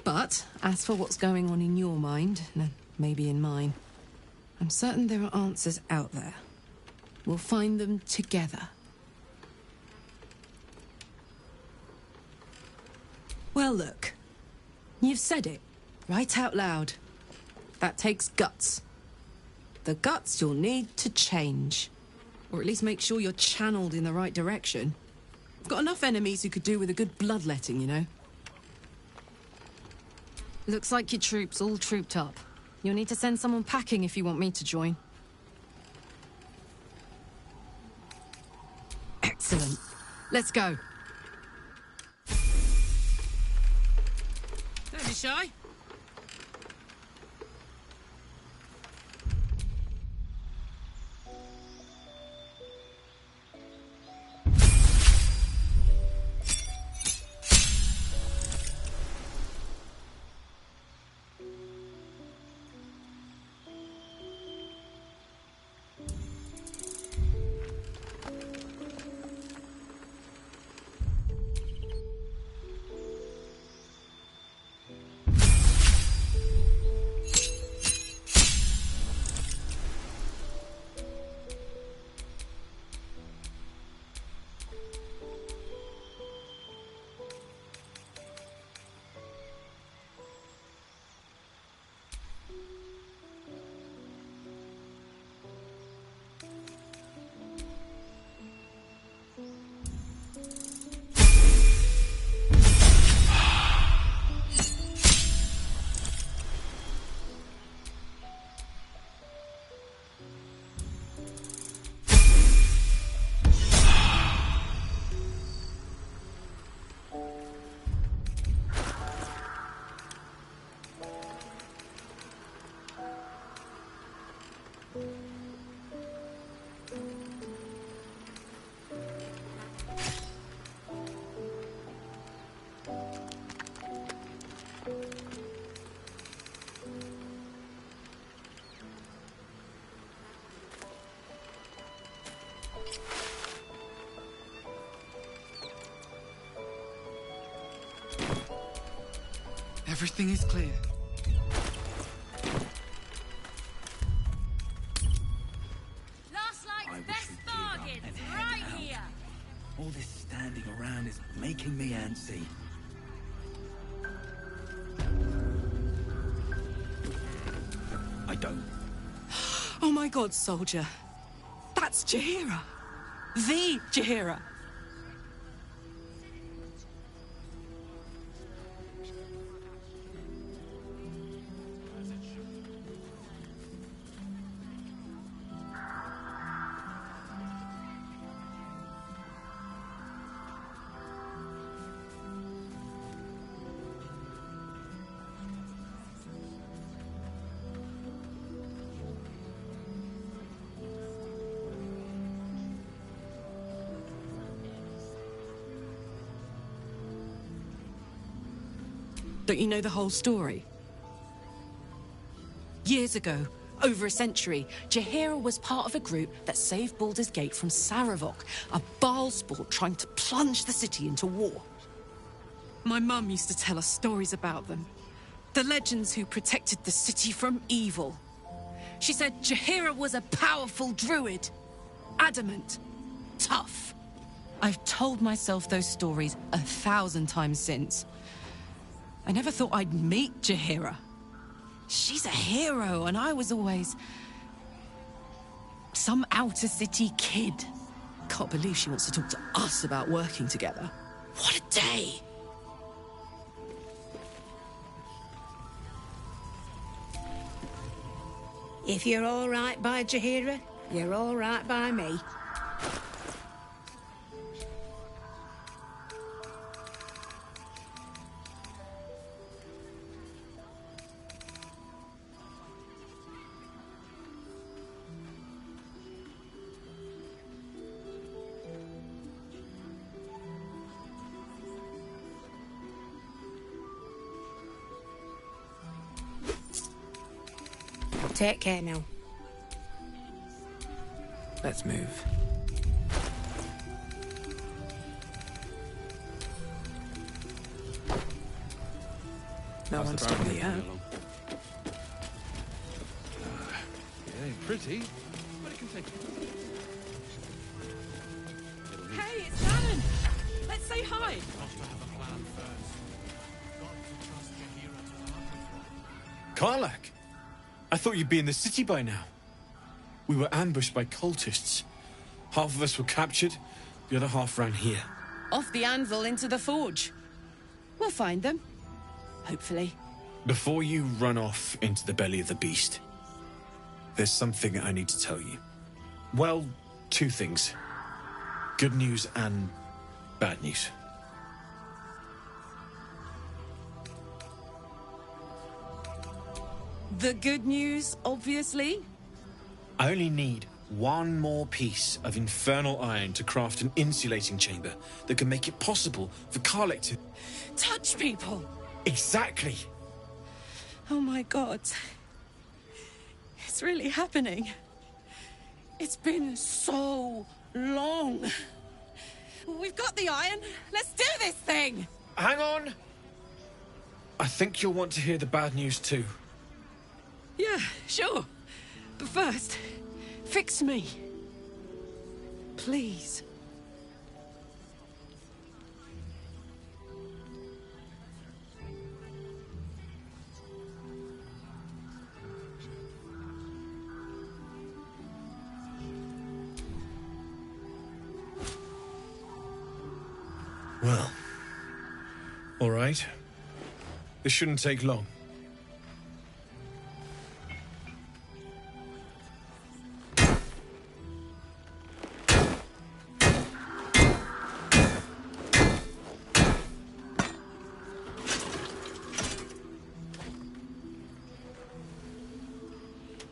But, as for what's going on in your mind, and maybe in mine, I'm certain there are answers out there. We'll find them together. Well, look. You've said it, right out loud. That takes guts. The guts you'll need to change. Or at least make sure you're channeled in the right direction. I've got enough enemies who could do with a good bloodletting, you know? Looks like your troops all trooped up. You'll need to send someone packing if you want me to join. Let's go. Don't be shy. Everything is clear. Last night's best bargains, right here. All this standing around is making me antsy. I don't. Oh my god, soldier. That's Jaheira. The Jaheira. Don't you know the whole story? Years ago, over a century, Jaheira was part of a group that saved Baldur's Gate from Saravok, a Baalsport trying to plunge the city into war. My mum used to tell us stories about them. The legends who protected the city from evil. She said Jaheira was a powerful druid. Adamant. Tough. I've told myself those stories 1,000 times since. I never thought I'd meet Jaheira. She's a hero, and I was always some outer city kid. Can't believe she wants to talk to us about working together. What a day! If you're all right by Jaheira, you're all right by me. Take care now. Let's move. No one's stopping me out. It ain't pretty, but it can take Hey, it's Shannon! Let's say hi! Karlach! I thought you'd be in the city by now. We were ambushed by cultists. Half of us were captured, the other half ran here. Off the anvil into the forge. We'll find them. Hopefully. Before you run off into the belly of the beast, there's something I need to tell you. Well, two things. Good news and bad news. The good news, obviously. I only need one more piece of infernal iron to craft an insulating chamber that can make it possible for Karlach to... Touch people! Exactly! Oh my god. It's really happening. It's been so long. We've got the iron. Let's do this thing! Hang on! I think you'll want to hear the bad news too. Yeah, sure. But first, fix me. Please. Well, all right. This shouldn't take long.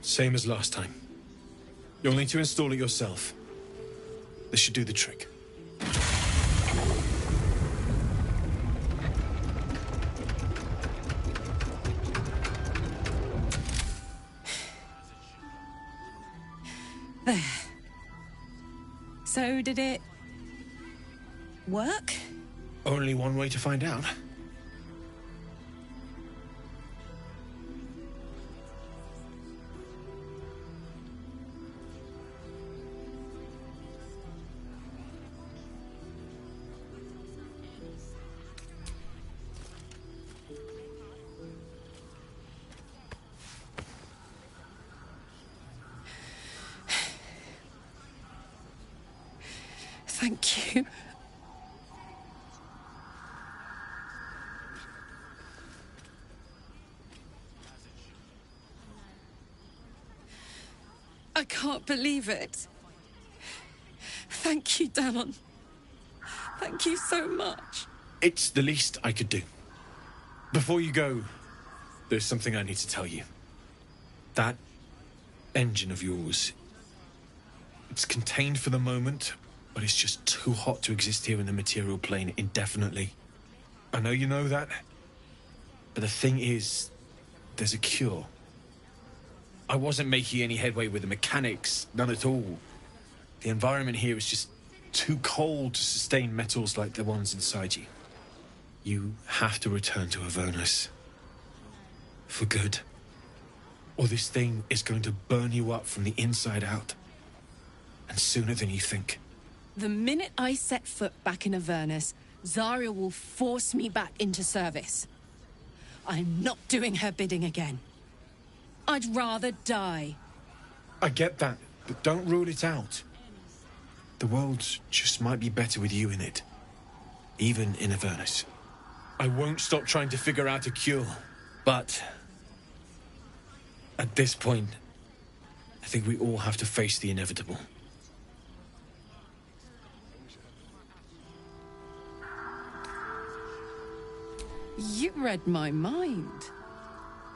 Same as last time. You'll need to install it yourself. This should do the trick. There. So, did it... work? Only one way to find out. Thank you. I can't believe it. Thank you, Danon. Thank you so much. It's the least I could do. Before you go, there's something I need to tell you. That engine of yours, it's contained for the moment, but it's just too hot to exist here in the material plane indefinitely. I know you know that, but the thing is, there's a cure. I wasn't making any headway with the mechanics, none at all. The environment here is just too cold to sustain metals like the ones inside you. You have to return to Avernus. For good. Or this thing is going to burn you up from the inside out. And sooner than you think. The minute I set foot back in Avernus, Zarya will force me back into service. I'm not doing her bidding again. I'd rather die. I get that, but don't rule it out. The world just might be better with you in it. Even in Avernus. I won't stop trying to figure out a cure, but... at this point, I think we all have to face the inevitable. You read my mind.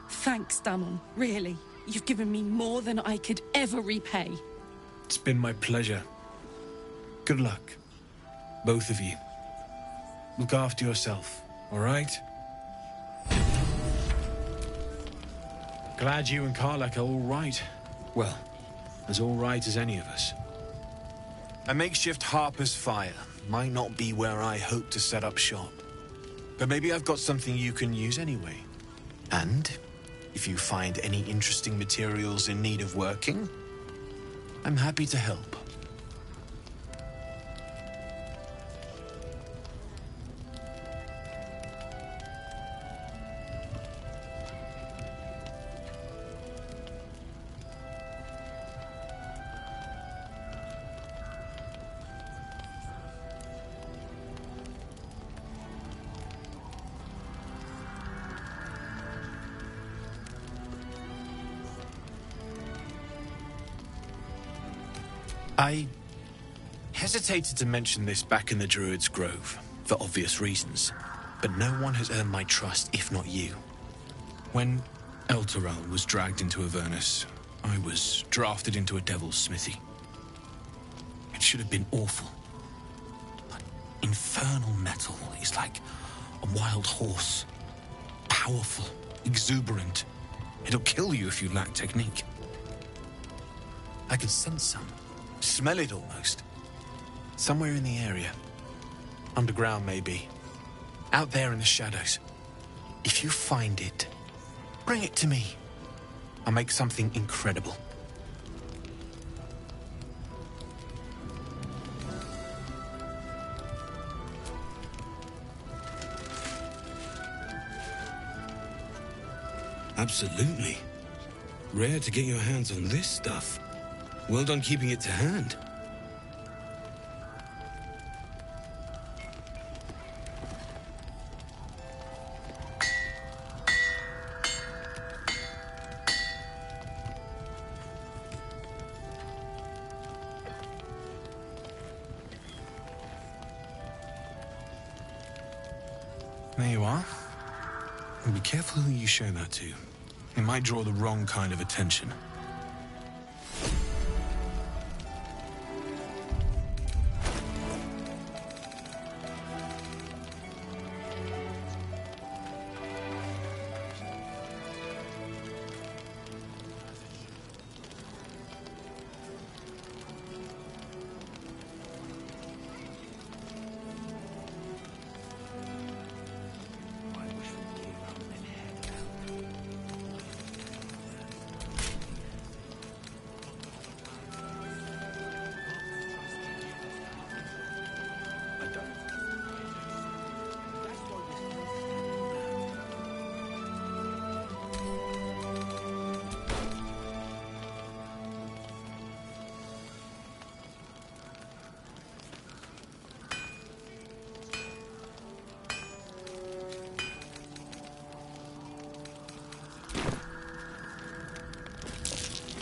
Thanks, Danon. Really. You've given me more than I could ever repay. It's been my pleasure. Good luck. Both of you. Look after yourself, all right? Glad you and Karlach are all right. Well, as all right as any of us. A makeshift Harper's Fire might not be where I hope to set up shop. But maybe I've got something you can use anyway. And if you find any interesting materials in need of working, I'm happy to help. I hesitated to mention this back in the Druid's Grove, for obvious reasons, but no one has earned my trust if not you. When Elturel was dragged into Avernus, I was drafted into a devil's smithy. It should have been awful. But infernal metal is like a wild horse. Powerful, exuberant. It'll kill you if you lack technique. I can sense some. Smell it almost. Somewhere in the area. Underground, maybe. Out there in the shadows. If you find it, bring it to me. I'll make something incredible. Absolutely. Rare to get your hands on this stuff. Well done keeping it to hand. There you are. And be careful who you show that to. It might draw the wrong kind of attention.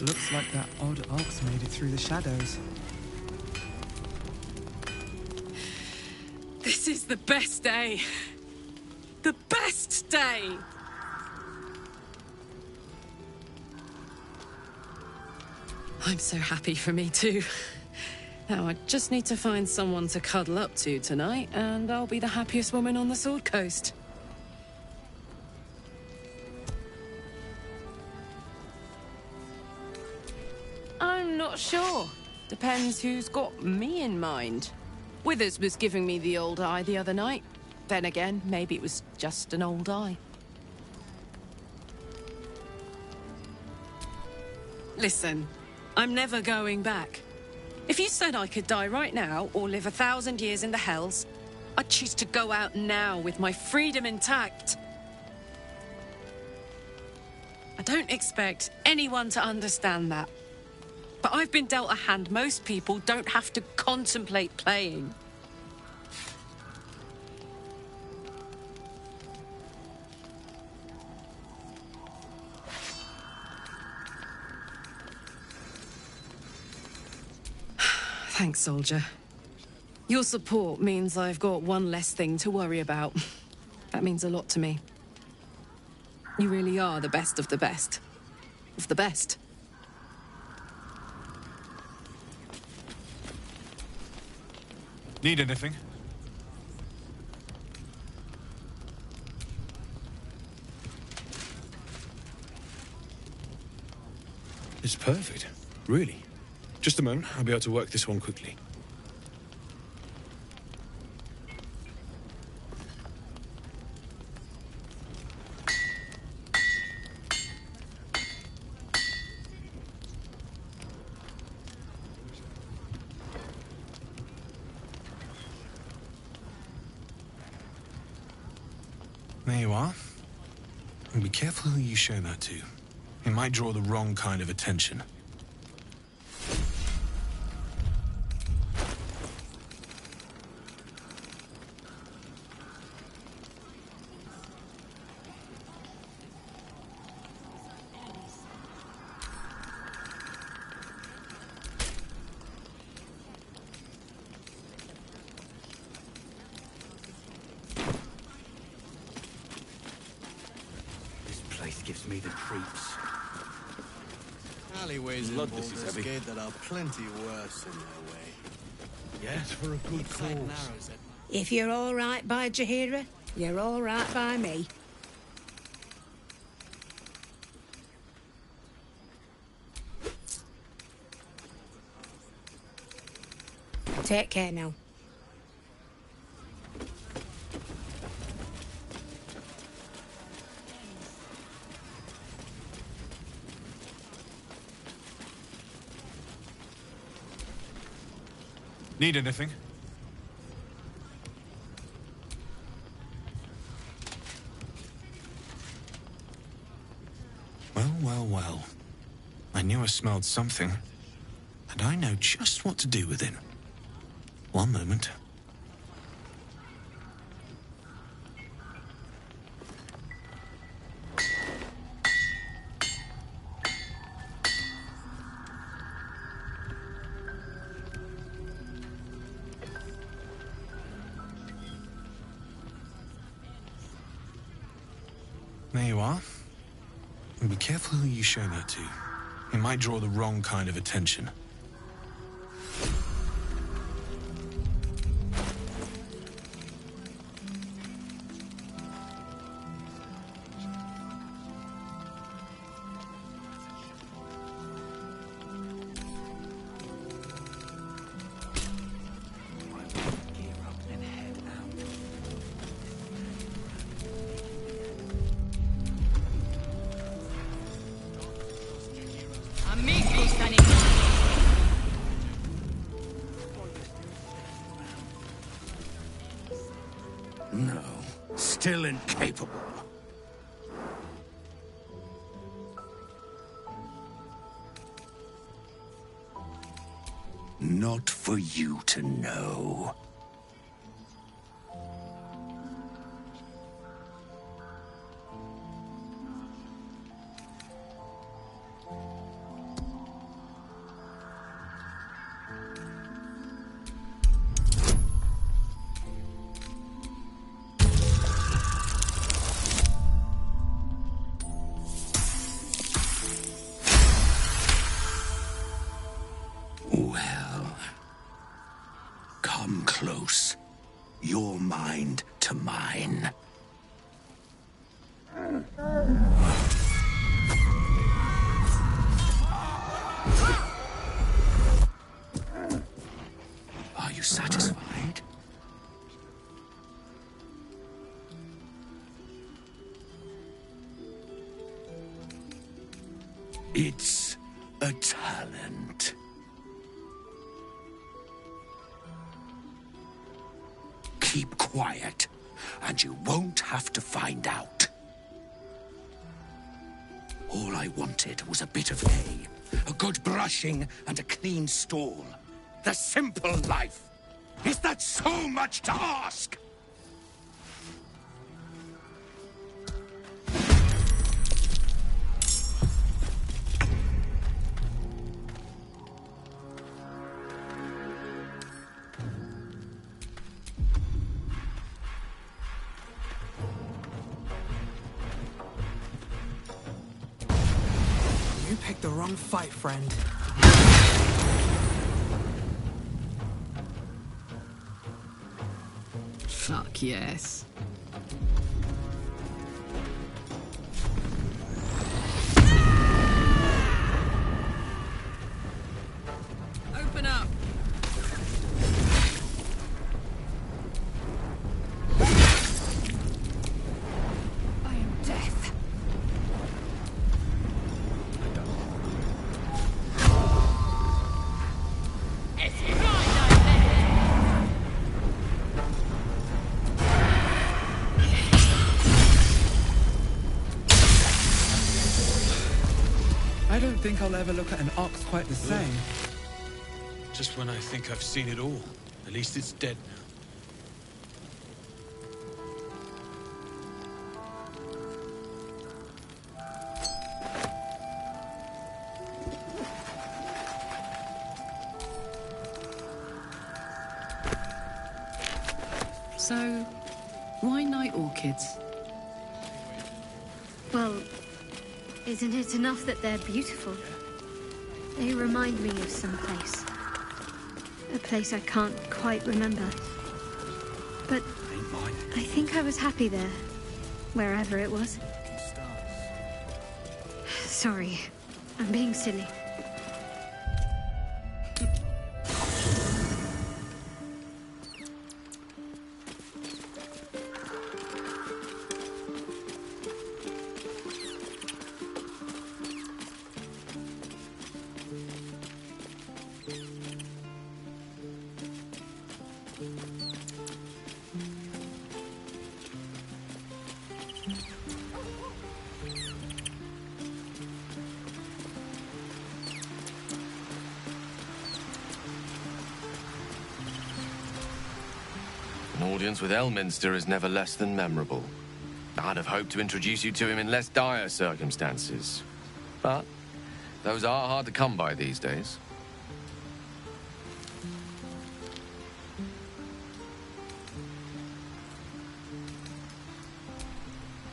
Looks like that odd ox made it through the shadows. This is the best day. The best day! I'm so happy for me too. Now I just need to find someone to cuddle up to tonight, and I'll be the happiest woman on the Sword Coast. I'm not sure. Depends who's got me in mind. Withers was giving me the old eye the other night. Then again, maybe it was just an old eye. Listen, I'm never going back. If you said I could die right now or live 1,000 years in the Hells, I'd choose to go out now with my freedom intact. I don't expect anyone to understand that. But I've been dealt a hand most people don't have to contemplate playing. Thanks, soldier. Your support means I've got one less thing to worry about. That means a lot to me. You really are the best of the best. Of the best. Need anything? It's perfect. Really. Just a moment, I'll be able to work this one quickly. There you are. And be careful who you show that to. It might draw the wrong kind of attention. place gives me the creeps. Alleyways in Blood, this is Baldur's heavy. Gate that are plenty worse in their way. Yes, for a good Keep sight cause. narrows at If you're all right by Jahira, you're all right by me. Take care now. Need anything? Well, well, well. I knew I smelled something, and I know just what to do with it. One moment. There you are. And be careful who you show that to. It might draw the wrong kind of attention. No, still incapable. Not for you to know. Well, come close. Your mind to mine. Are you satisfied? It's a talent. Keep quiet, and you won't have to find out. All I wanted was a bit of hay, a good brushing, and a clean stall. The simple life. Is that so much to ask? You picked the wrong fight, friend. Fuck yes. Open up. I am death. I don't think I'll ever look at an ox quite the same. Just when I think I've seen it all. At least it's dead now. So, why night orchids? Well, Isn't it enough that they're beautiful? They remind me of some place. A place I can't quite remember. But I think I was happy there, wherever it was. Sorry, I'm being silly. An audience with Elminster is never less than memorable. I'd have hoped to introduce you to him in less dire circumstances. But those are hard to come by these days.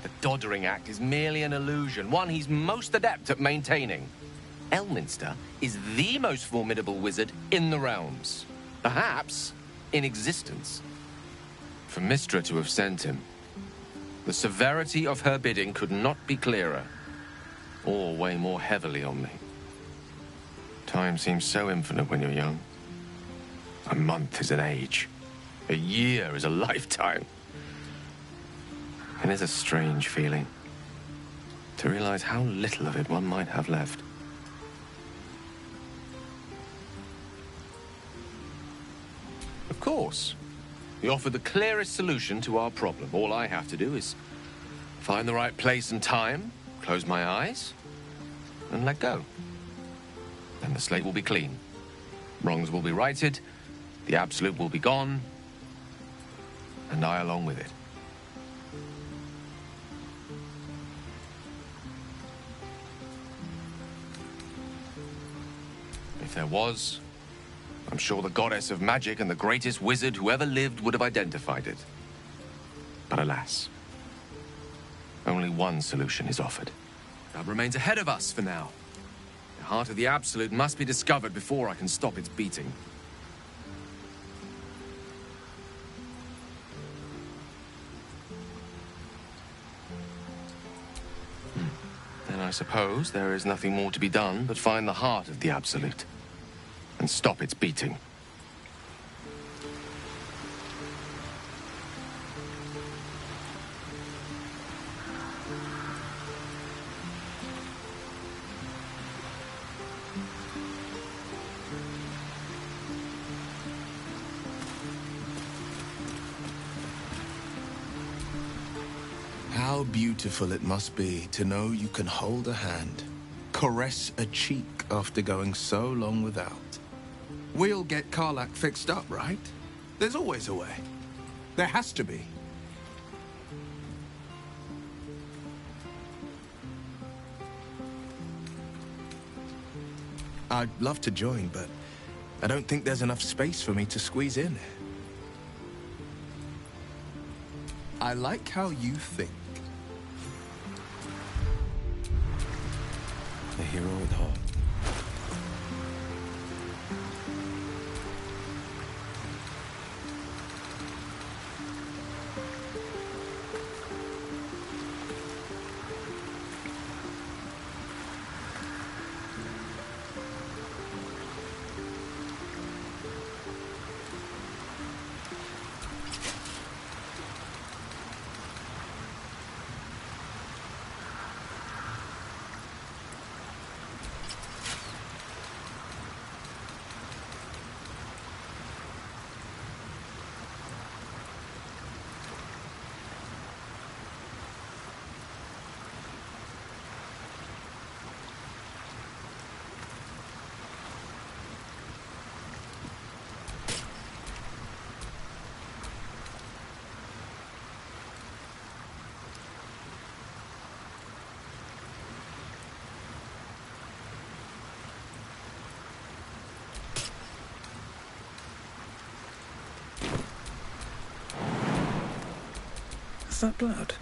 The Doddering Act is merely an illusion, one he's most adept at maintaining. Elminster is the most formidable wizard in the realms. Perhaps in existence. For Mystra to have sent him, the severity of her bidding could not be clearer, or weigh more heavily on me. Time seems so infinite when you're young. A month is an age. A year is a lifetime. It is a strange feeling to realize how little of it one might have left. Of course. We offer the clearest solution to our problem. All I have to do is find the right place and time, close my eyes, and let go. Then the slate will be clean. Wrongs will be righted, the absolute will be gone, and I along with it. If there was, I'm sure the goddess of magic and the greatest wizard who ever lived would have identified it. But alas, only one solution is offered. That remains ahead of us for now. The heart of the Absolute must be discovered before I can stop its beating. Then I suppose there is nothing more to be done but find the heart of the Absolute and stop its beating. How beautiful it must be to know you can hold a hand, caress a cheek after going so long without. We'll get Karlach fixed up, right? There's always a way. There has to be. I'd love to join, but I don't think there's enough space for me to squeeze in. I like how you think. A hero with heart. Is that blood?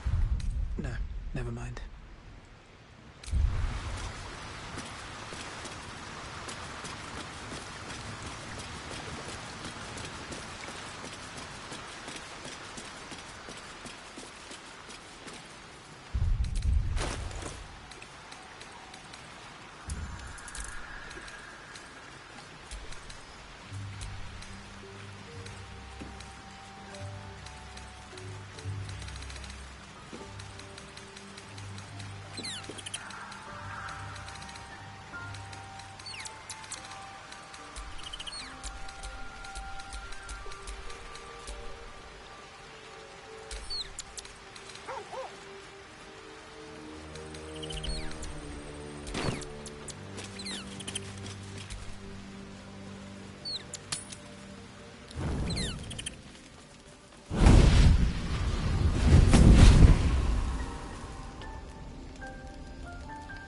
No, never mind.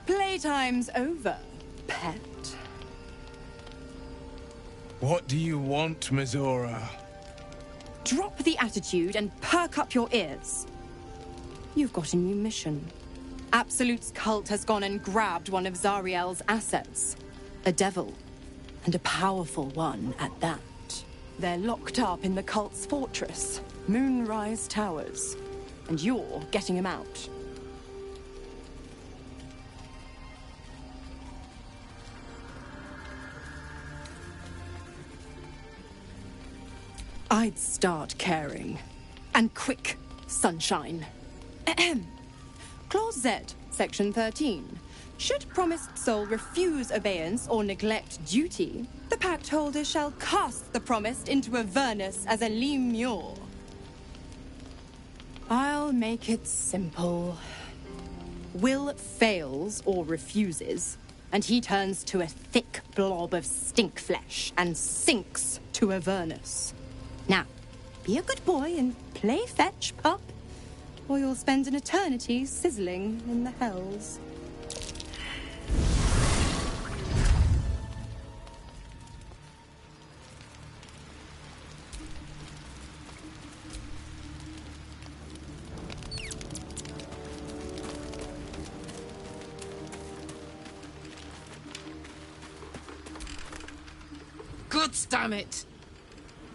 Playtime's over, pet. What do you want, Mizora? Drop the attitude and perk up your ears. You've got a new mission. Absolute's cult has gone and grabbed one of Zariel's assets. A devil. And a powerful one at that. They're locked up in the cult's fortress, Moonrise Towers. And you're getting him out. I'd start caring. And quick, sunshine. Ahem. Clause Z, Section 13. Should promised soul refuse obeyance or neglect duty, the pact holder shall cast the promised into Avernus as a lemure. I'll make it simple. Will fails or refuses, and he turns to a thick blob of stink flesh and sinks to Avernus. Now, be a good boy and play fetch, pup, or you'll spend an eternity sizzling in the hells. God damn it!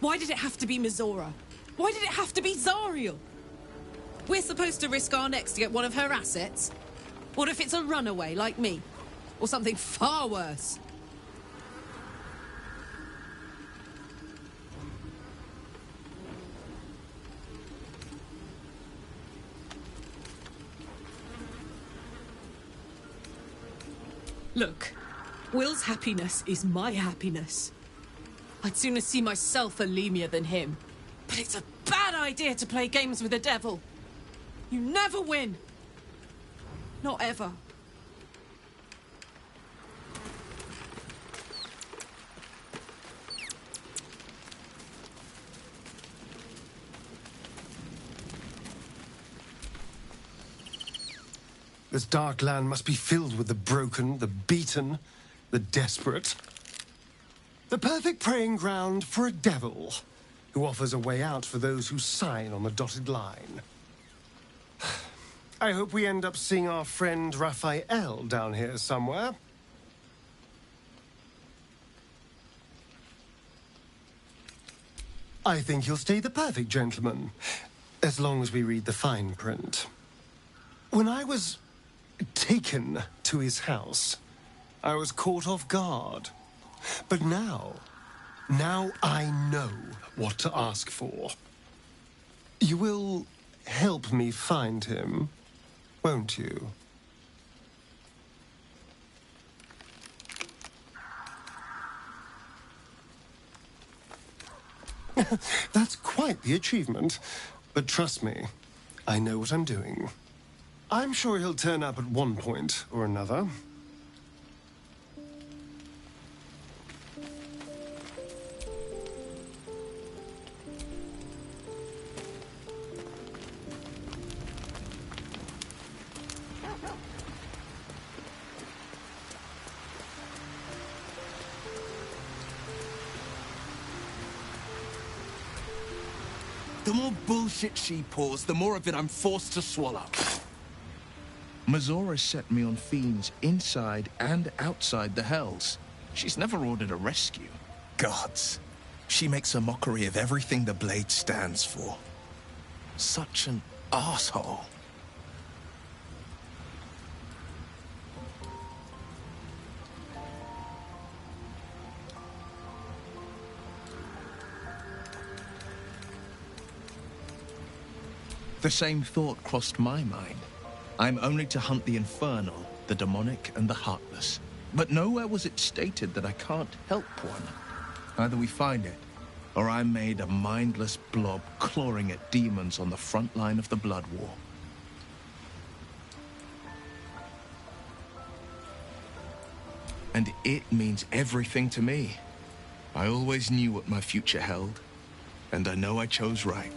Why did it have to be Mizora? Why did it have to be Zariel? We're supposed to risk our necks to get one of her assets? What if it's a runaway like me? Or something far worse? Look, Will's happiness is my happiness. I'd sooner see myself a lemure than him. But it's a bad idea to play games with the devil. You never win. Not ever. This dark land must be filled with the broken, the beaten, the desperate. The perfect preying ground for a devil who offers a way out for those who sign on the dotted line. I hope we end up seeing our friend Raphael down here somewhere. I think he'll stay the perfect gentleman, as long as we read the fine print. When I was taken to his house, I was caught off guard. But now I know what to ask for. You will help me find him, won't you? That's quite the achievement. But trust me, I know what I'm doing. I'm sure he'll turn up at one point or another. The more bullshit she pours, the more of it I'm forced to swallow. Mizora set me on fiends inside and outside the Hells. She's never ordered a rescue. Gods. She makes a mockery of everything the Blade stands for. Such an asshole. The same thought crossed my mind. I'm only to hunt the infernal, the demonic, and the heartless. But nowhere was it stated that I can't help one. Either we find it, or I'm made a mindless blob clawing at demons on the front line of the Blood War. And it means everything to me. I always knew what my future held, and I know I chose right.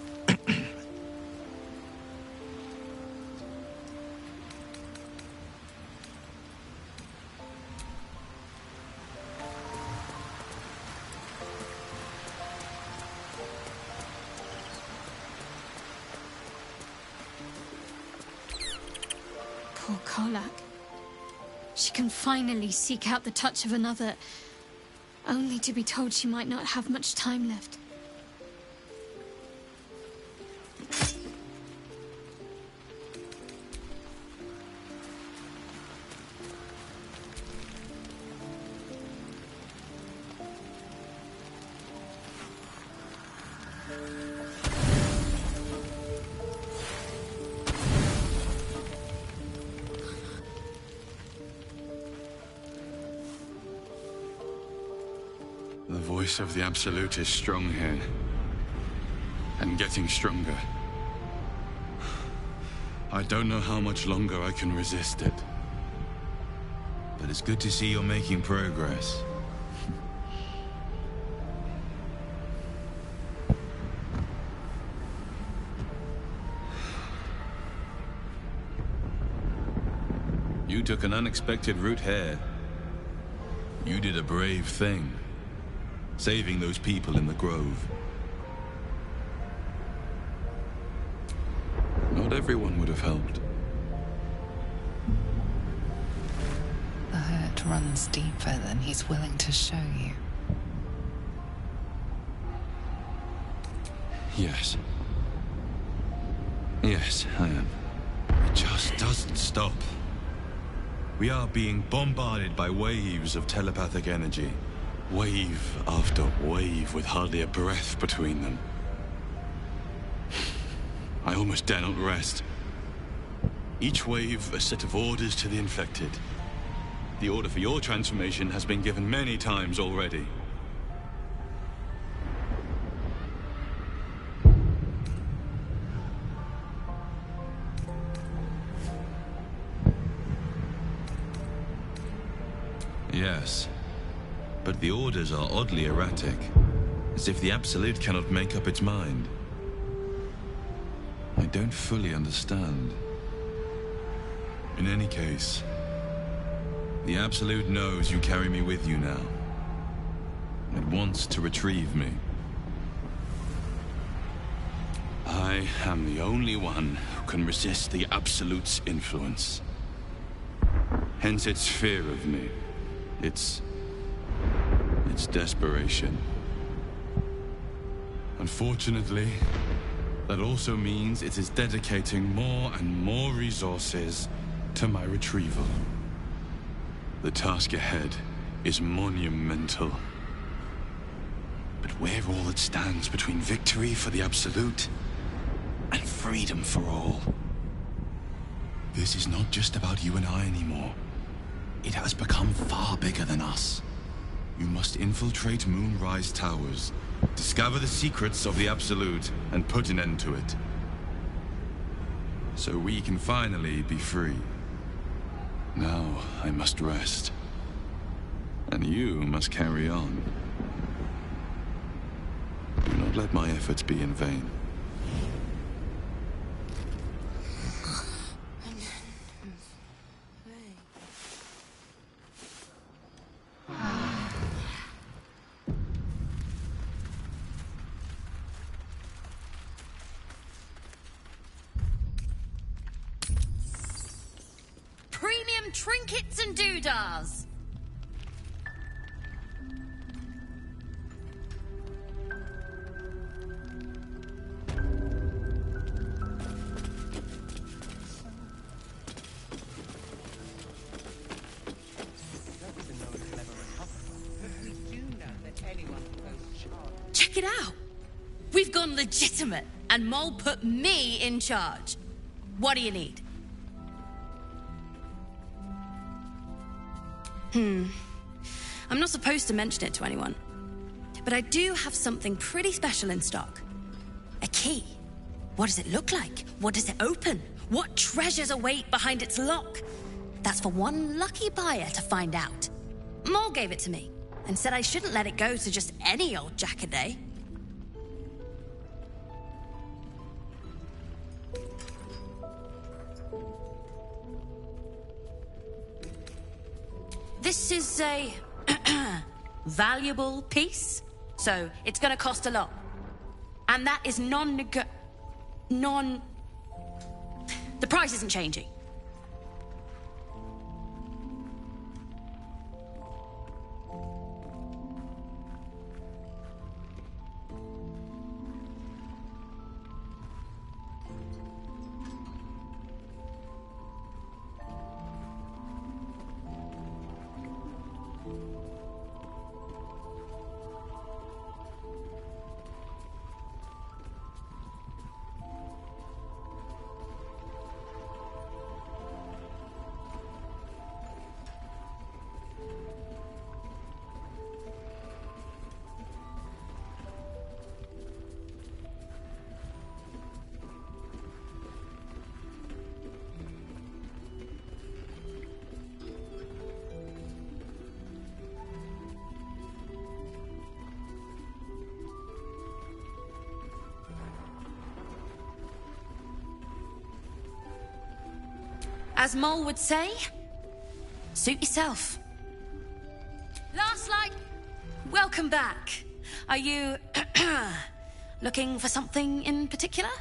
Poor Karlak. She can finally seek out the touch of another, only to be told she might not have much time left. The voice of the Absolute is strong here. And getting stronger. I don't know how much longer I can resist it. But it's good to see you're making progress. You took an unexpected route here. You did a brave thing. Saving those people in the grove. Not everyone would have helped. The hurt runs deeper than he's willing to show you. Yes. Yes, I am. It just doesn't stop. We are being bombarded by waves of telepathic energy. Wave after wave with hardly a breath between them. I almost dare not rest. Each wave a set of orders to the infected. The order for your transformation has been given many times already. Yes. But the orders are oddly erratic, as if the Absolute cannot make up its mind. I don't fully understand. In any case, the Absolute knows you carry me with you now. It wants to retrieve me. I am the only one who can resist the Absolute's influence. Hence its fear of me. Its desperation. Unfortunately, that also means it is dedicating more and more resources to my retrieval. The task ahead is monumental. But we're all that stands between victory for the Absolute and freedom for all. This is not just about you and I anymore. It has become far bigger than us. You must infiltrate Moonrise Towers, discover the secrets of the Absolute, and put an end to it. So we can finally be free. Now I must rest. And you must carry on. Do not let my efforts be in vain. Trinkets and doodahs. Check it out. We've gone legitimate, and Mole put me in charge. What do you need? I'm not supposed to mention it to anyone, but I do have something pretty special in stock. A key. What does it look like? What does it open? What treasures await behind its lock? That's for one lucky buyer to find out. Mole gave it to me and said I shouldn't let it go to just any old jackaday. This is a valuable piece, so it's gonna cost a lot. And that is the price isn't changing. As Mole would say, suit yourself. Last light, welcome back. Are you looking for something in particular?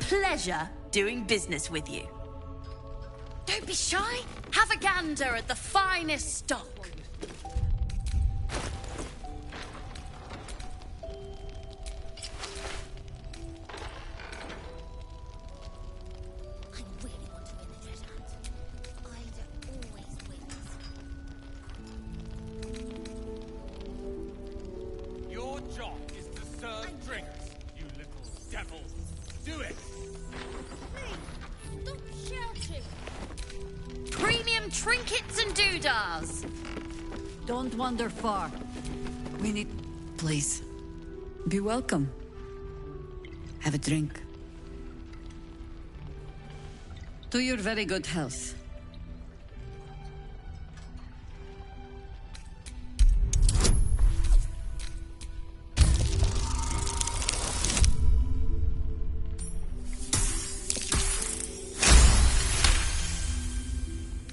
Pleasure doing business with you. Don't be shy. Have a gander at the finest stock. Your job is to serve drinks, you little devil. Do it! Stop shouting! Premium trinkets and doodahs. Don't wander far. We need... Please. Be welcome. Have a drink. To your very good health.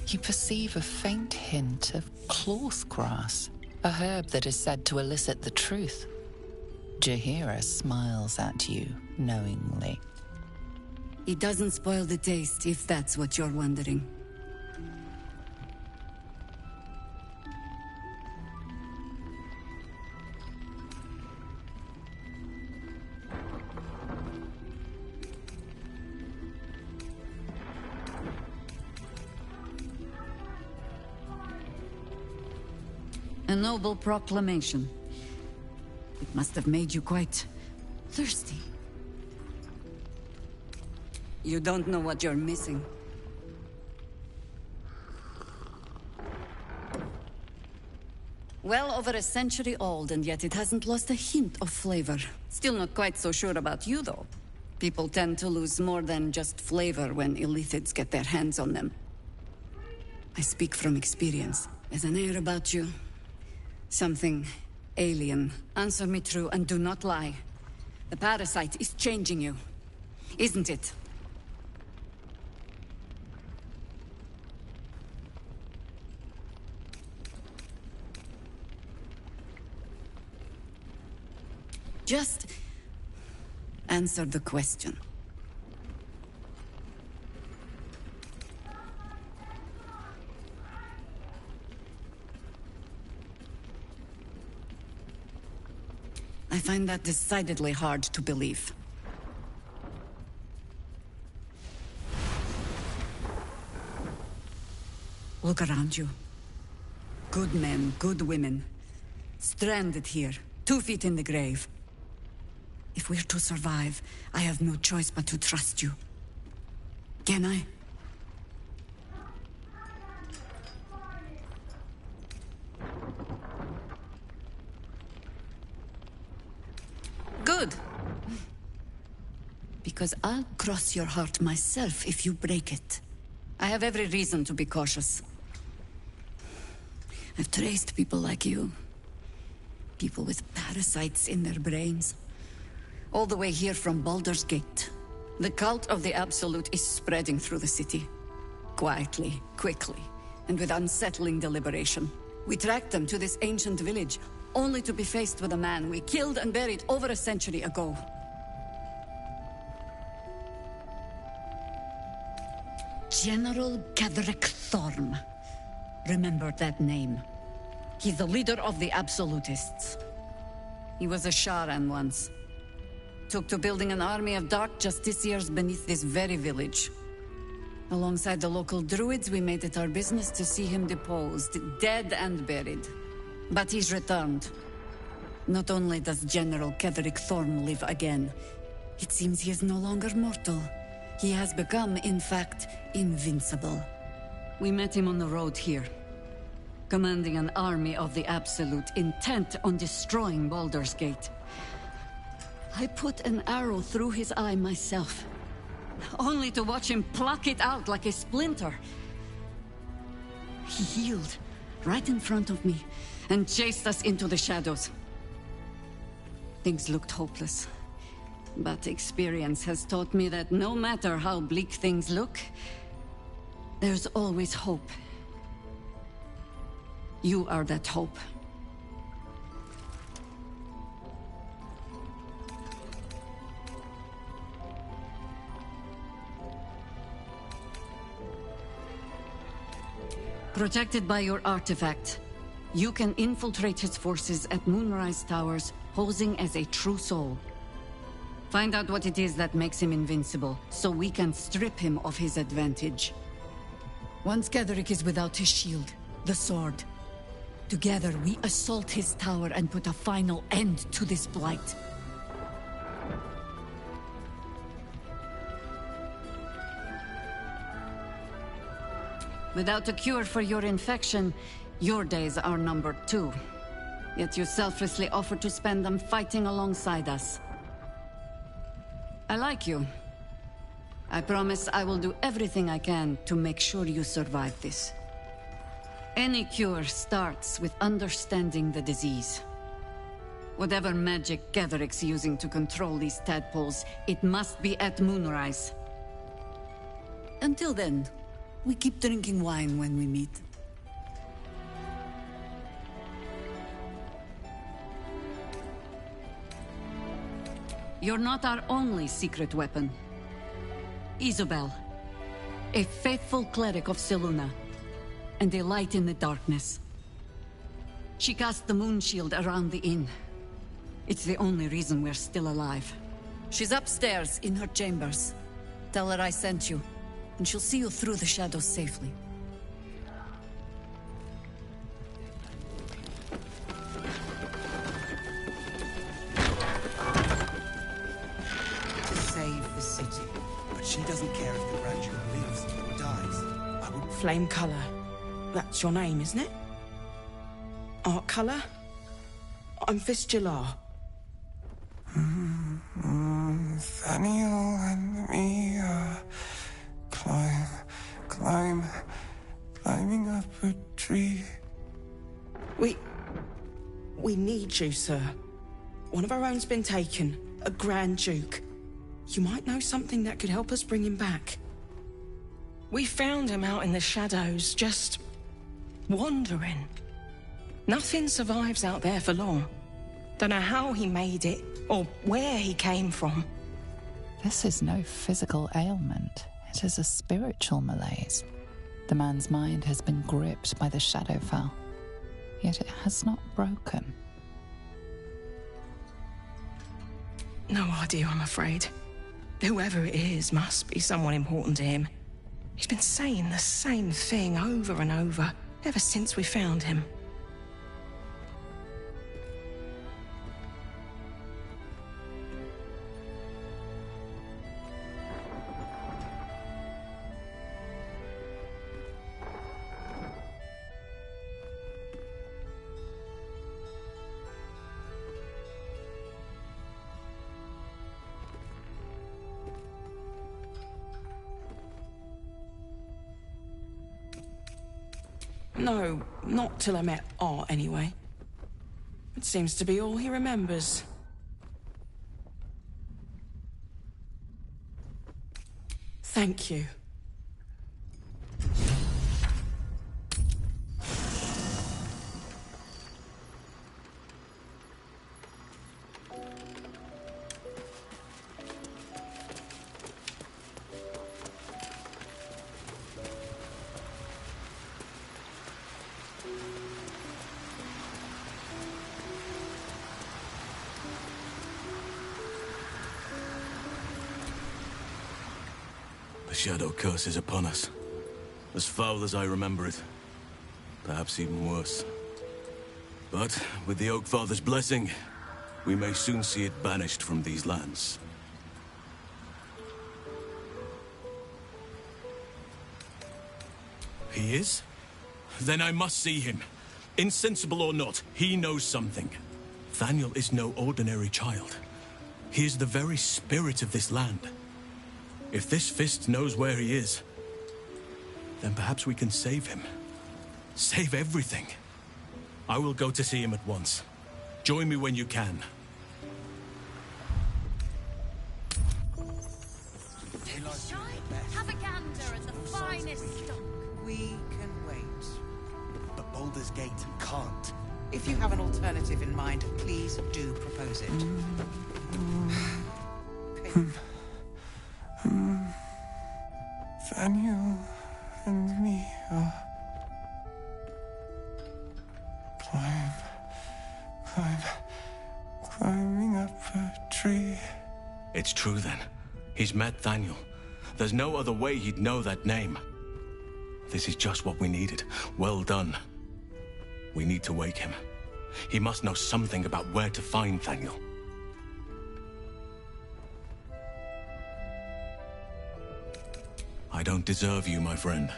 You perceive a faint hint of cloth grass, a herb that is said to elicit the truth. Jaheira smiles at you knowingly. It doesn't spoil the taste, if that's what you're wondering. A noble proclamation. It must have made you quite thirsty. You don't know what you're missing. Well over a century old, and yet it hasn't lost a hint of flavor. Still not quite so sure about you, though. People tend to lose more than just flavor when illithids get their hands on them. I speak from experience. There's an air about you. Something alien. Answer me true and do not lie. The parasite is changing you, isn't it? Just answer the question. I find that decidedly hard to believe. Look around you. Good men, good women. Stranded here, 2 feet in the grave. If we're to survive, I have no choice but to trust you. Can I? Good. Because I'll cross your heart myself if you break it. I have every reason to be cautious. I've traced people like you. People with parasites in their brains. All the way here from Baldur's Gate. The cult of the Absolute is spreading through the city. Quietly, quickly, and with unsettling deliberation. We tracked them to this ancient village, only to be faced with a man we killed and buried over a century ago. General Ketheric Thorm. Remember that name. He's the leader of the Absolutists. He was a Sharan once. Took to building an army of dark justiciars beneath this very village. Alongside the local druids, we made it our business to see him deposed, dead and buried. But he's returned. Not only does General Ketheric Thorm live again, it seems he is no longer mortal. He has become, in fact, invincible. We met him on the road here, commanding an army of the Absolute, intent on destroying Baldur's Gate. I put an arrow through his eye myself, only to watch him pluck it out like a splinter. He healed right in front of me and chased us into the shadows. Things looked hopeless, but experience has taught me that no matter how bleak things look, there's always hope. You are that hope. Protected by your artifact, you can infiltrate his forces at Moonrise Towers, posing as a true soul. Find out what it is that makes him invincible, so we can strip him of his advantage. Once Ketheric is without his shield, the sword, together we assault his tower and put a final end to this blight. Without a cure for your infection, your days are numbered too. Yet you selflessly offer to spend them fighting alongside us. I like you. I promise I will do everything I can to make sure you survive this. Any cure starts with understanding the disease. Whatever magic Ketheric's using to control these tadpoles, it must be at Moonrise. Until then, we keep drinking wine when we meet. You're not our only secret weapon. Isobel, a faithful cleric of Selûne, and a light in the darkness. She cast the moon shield around the inn. It's the only reason we're still alive. She's upstairs in her chambers. Tell her I sent you, and she'll see you through the shadows safely. To save the city. But she doesn't care if the grandeur lives or dies. I would... Flame color. That's your name, isn't it? Art color? I'm Fistula. Nathaniel and me climbing up a tree. We need you, sir. One of our own's been taken. a Grand Duke. You might know something that could help us bring him back. We found him out in the shadows, just wandering. Nothing survives out there for long. Don't know how he made it, or where he came from. This is no physical ailment. It is a spiritual malaise. The man's mind has been gripped by the Shadowfell, yet it has not broken. No idea, I'm afraid. Whoever it is must be someone important to him. He's been saying the same thing over and over, ever since we found him. No, not till I met Art, anyway. It seems to be all he remembers. Thank you. The Shadow Curse is upon us. As foul as I remember it. Perhaps even worse. But with the Oak Father's blessing, we may soon see it banished from these lands. He is? Then I must see him. Insensible or not, he knows something. Thaniel is no ordinary child. He is the very spirit of this land. If this fist knows where he is, then perhaps we can save him. Save everything. I will go to see him at once. Join me when you can. Have a gander at the finest stock. We can wait. But Baldur's Gate can't. If you have an alternative in mind, please do propose it. Daniel and me are climbing up a tree. It's true then. He's met Thaniel. There's no other way he'd know that name. This is just what we needed. Well done. We need to wake him. He must know something about where to find Thaniel. I don't deserve you, my friend.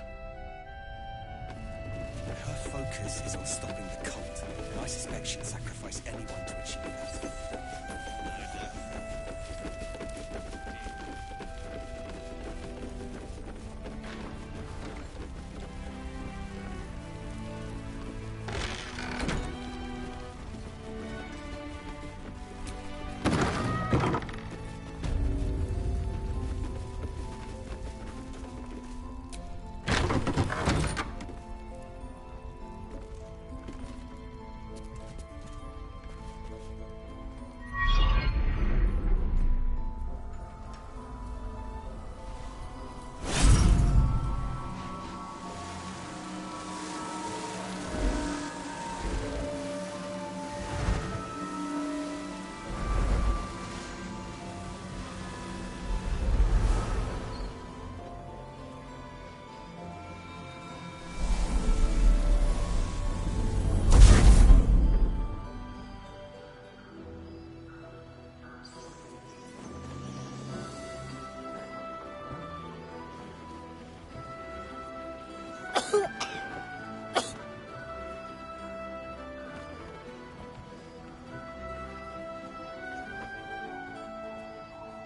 Her focus is on stopping the cult, and I suspect she'd sacrifice anyone to achieve that.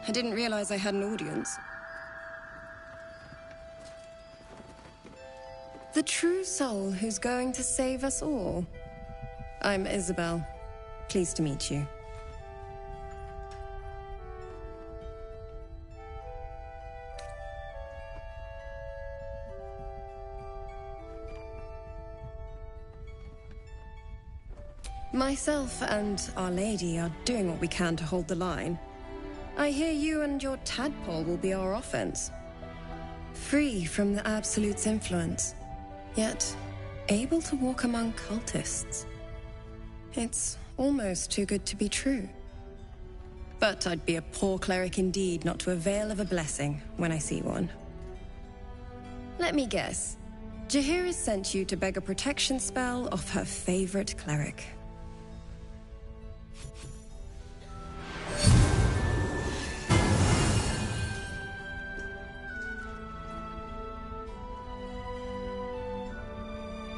I didn't realize I had an audience. The true soul who's going to save us all. I'm Isabel. Pleased to meet you. Myself and Our Lady are doing what we can to hold the line. I hear you and your tadpole will be our offense. Free from the Absolute's influence, yet able to walk among cultists. It's almost too good to be true. But I'd be a poor cleric indeed not to avail of a blessing when I see one. Let me guess. Jaheira sent you to beg a protection spell off her favorite cleric.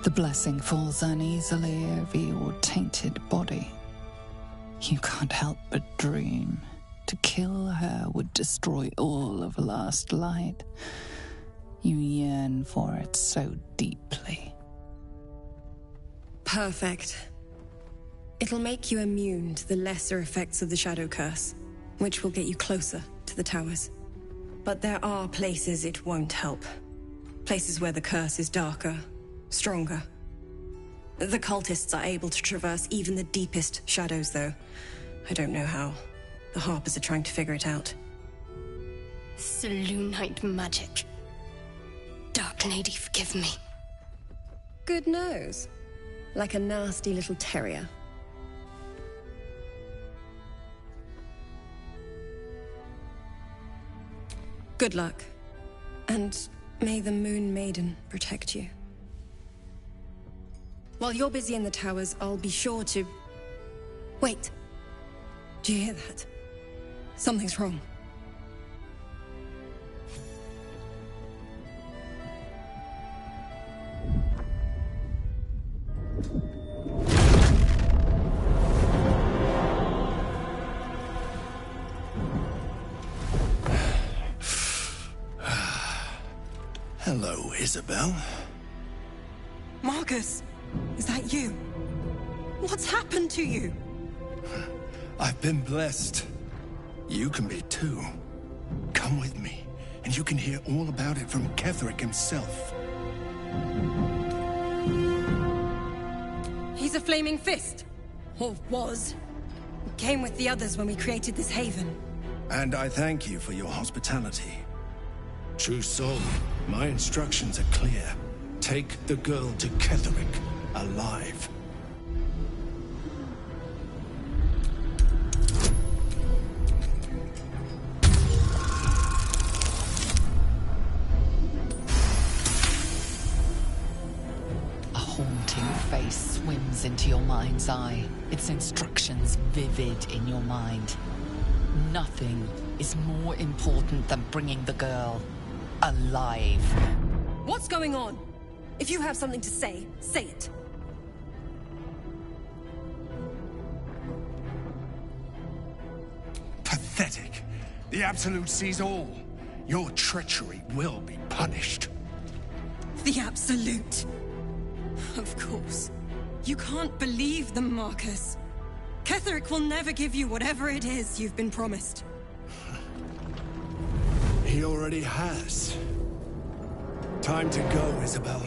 The blessing falls uneasily over your tainted body. You can't help but dream. To kill her would destroy all of last light. You yearn for it so deeply. Perfect. It'll make you immune to the lesser effects of the Shadow Curse, which will get you closer to the towers. But there are places it won't help. Places where the curse is darker, stronger. The cultists are able to traverse even the deepest shadows, though. I don't know how. The Harpers are trying to figure it out. Selûnite magic. Dark Lady, forgive me. Good nose. Like a nasty little terrier. Good luck. And may the Moon Maiden protect you. While you're busy in the towers, I'll be sure to... Wait. Do you hear that? Something's wrong. Hello, Isabel. Marcus, is that you? What's happened to you? I've been blessed. You can be too. Come with me, and you can hear all about it from Ketheric himself. He's a flaming fist. Or was. He came with the others when we created this haven. And I thank you for your hospitality. True soul, my instructions are clear. Take the girl to Ketheric, alive. A haunting face swims into your mind's eye, its instructions vivid in your mind. Nothing is more important than bringing the girl alive. What's going on? If you have something to say, say it. Pathetic. The Absolute sees all. Your treachery will be punished. The Absolute. Of course. You can't believe them, Marcus. Ketheric will never give you whatever it is you've been promised. He already has. Time to go, Isabel.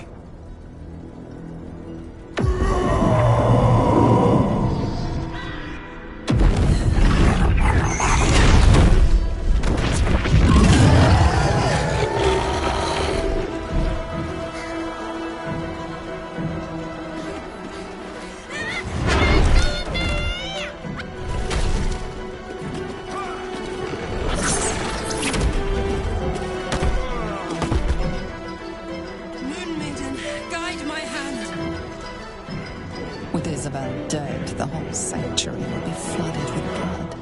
With Isabel dead, the whole sanctuary will be flooded with blood.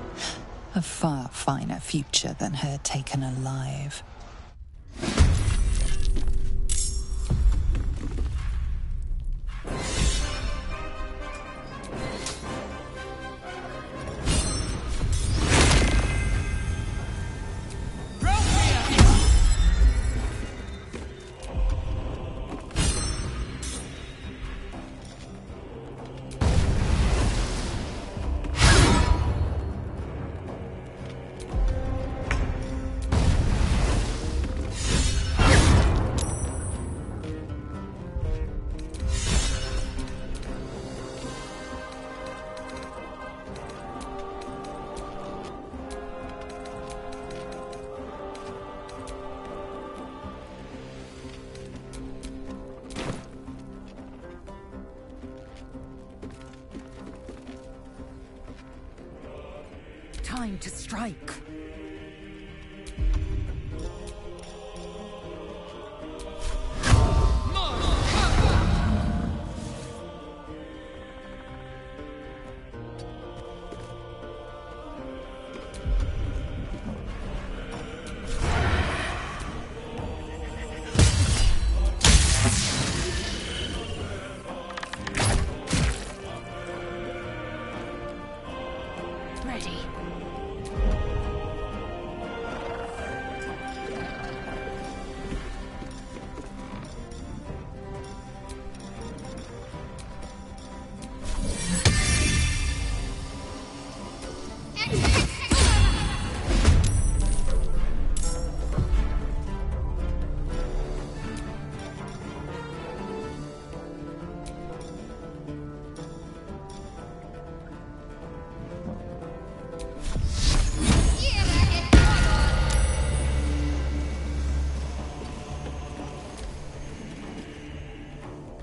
A far finer future than her taken alive. time to strike.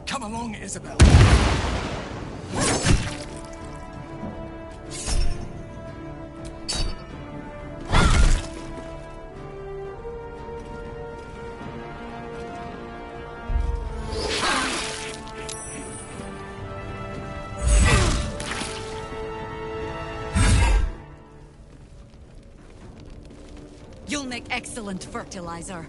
Come along, Isabel. You'll make excellent fertilizer.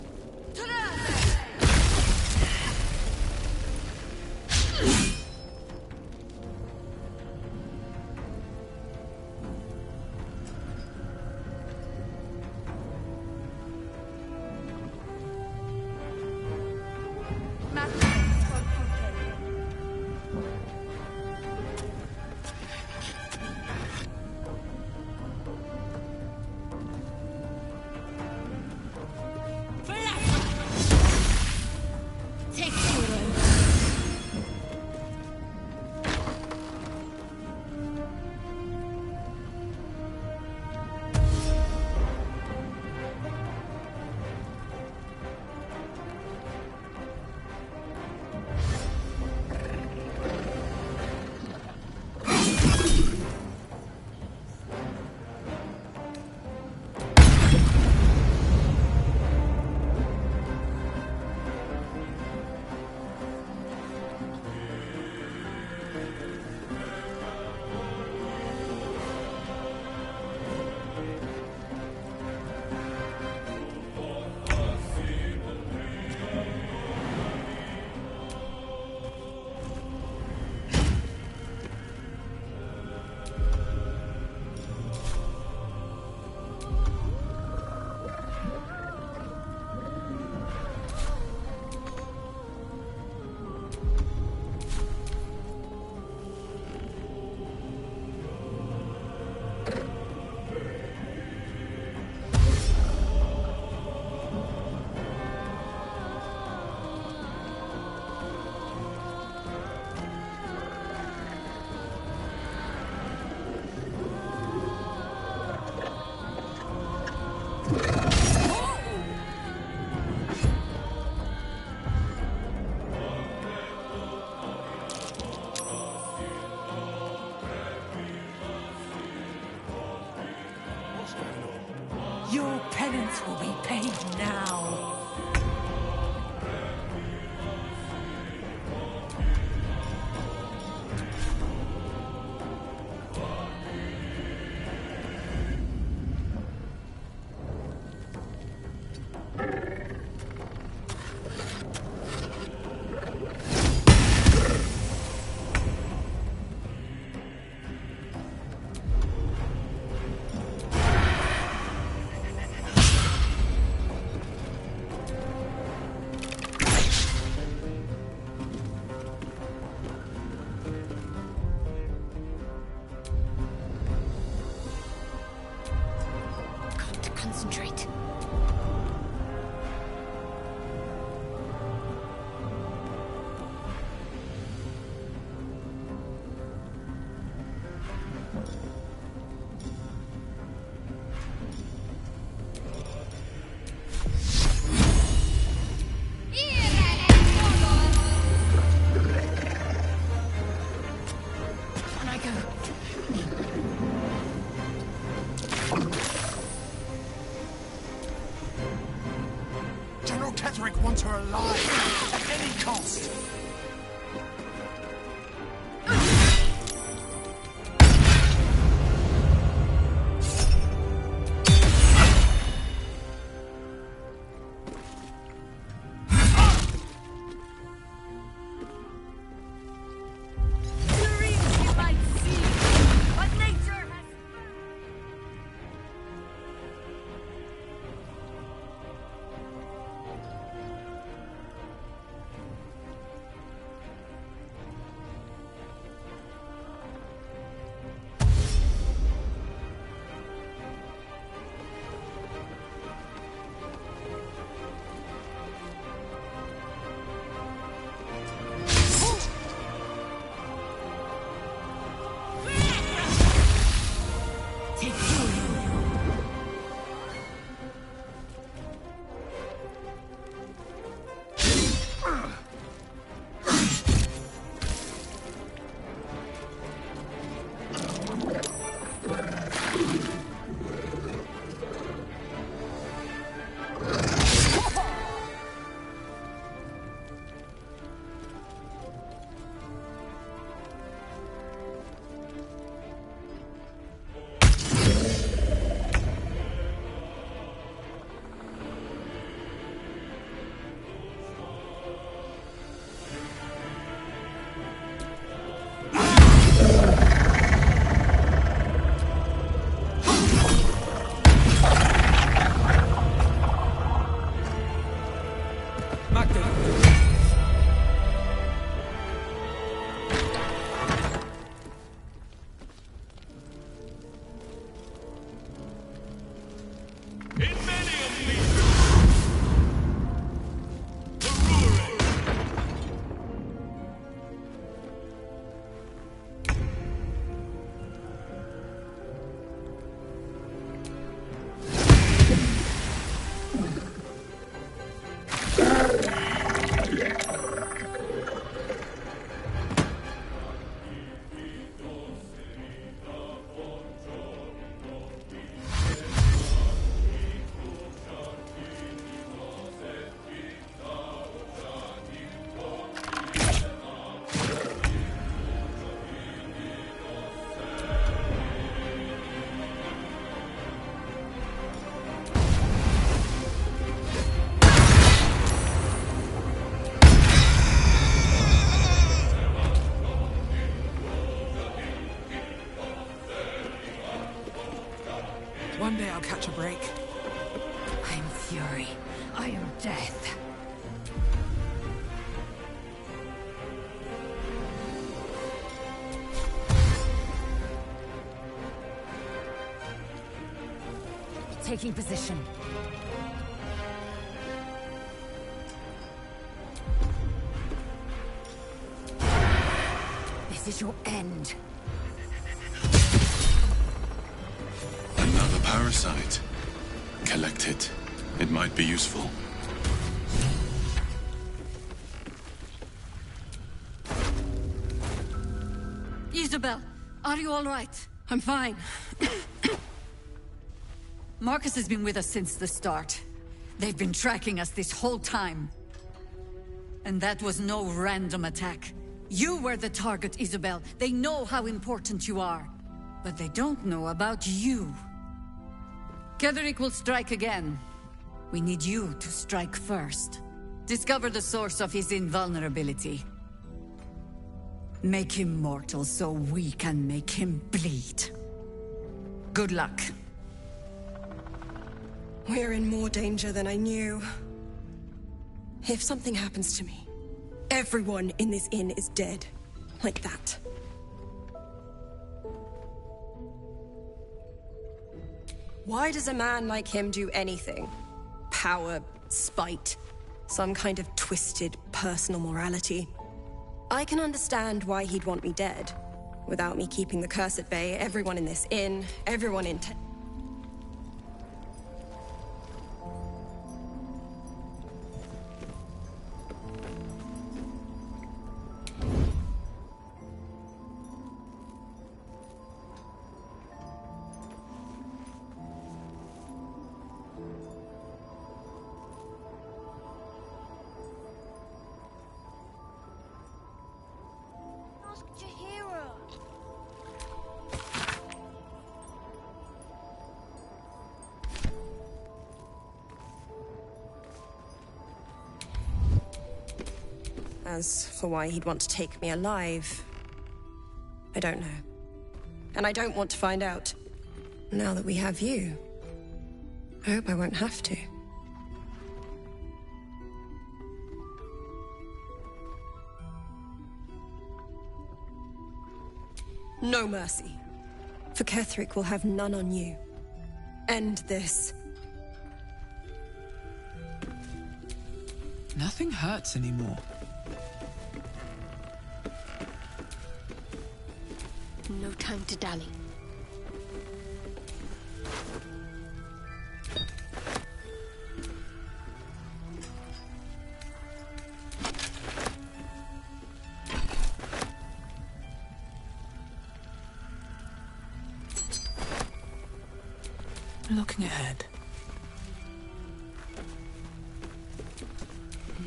Your penance will be paid now. Concentrate. On I go. One day I'll catch a break. I'm fury. I am death. Taking position. This is your end. Another parasite. Collect it. It might be useful. Isabel, are you all right? I'm fine. Marcus has been with us since the start. They've been tracking us this whole time. And that was no random attack. You were the target, Isabel. They know how important you are. But they don't know about you. Ketheric will strike again. We need you to strike first. Discover the source of his invulnerability. Make him mortal so we can make him bleed. Good luck. We're in more danger than I knew. If something happens to me, everyone in this inn is dead. Like that. Why does a man like him do anything? Power, spite, some kind of twisted personal morality. I can understand why he'd want me dead. Without me keeping the curse at bay, everyone in this inn, everyone in As for why he'd want to take me alive, I don't know. And I don't want to find out. Now that we have you, I hope I won't have to. No mercy. For Ketheric will have none on you. End this. Nothing hurts anymore. No time to dally. Looking ahead.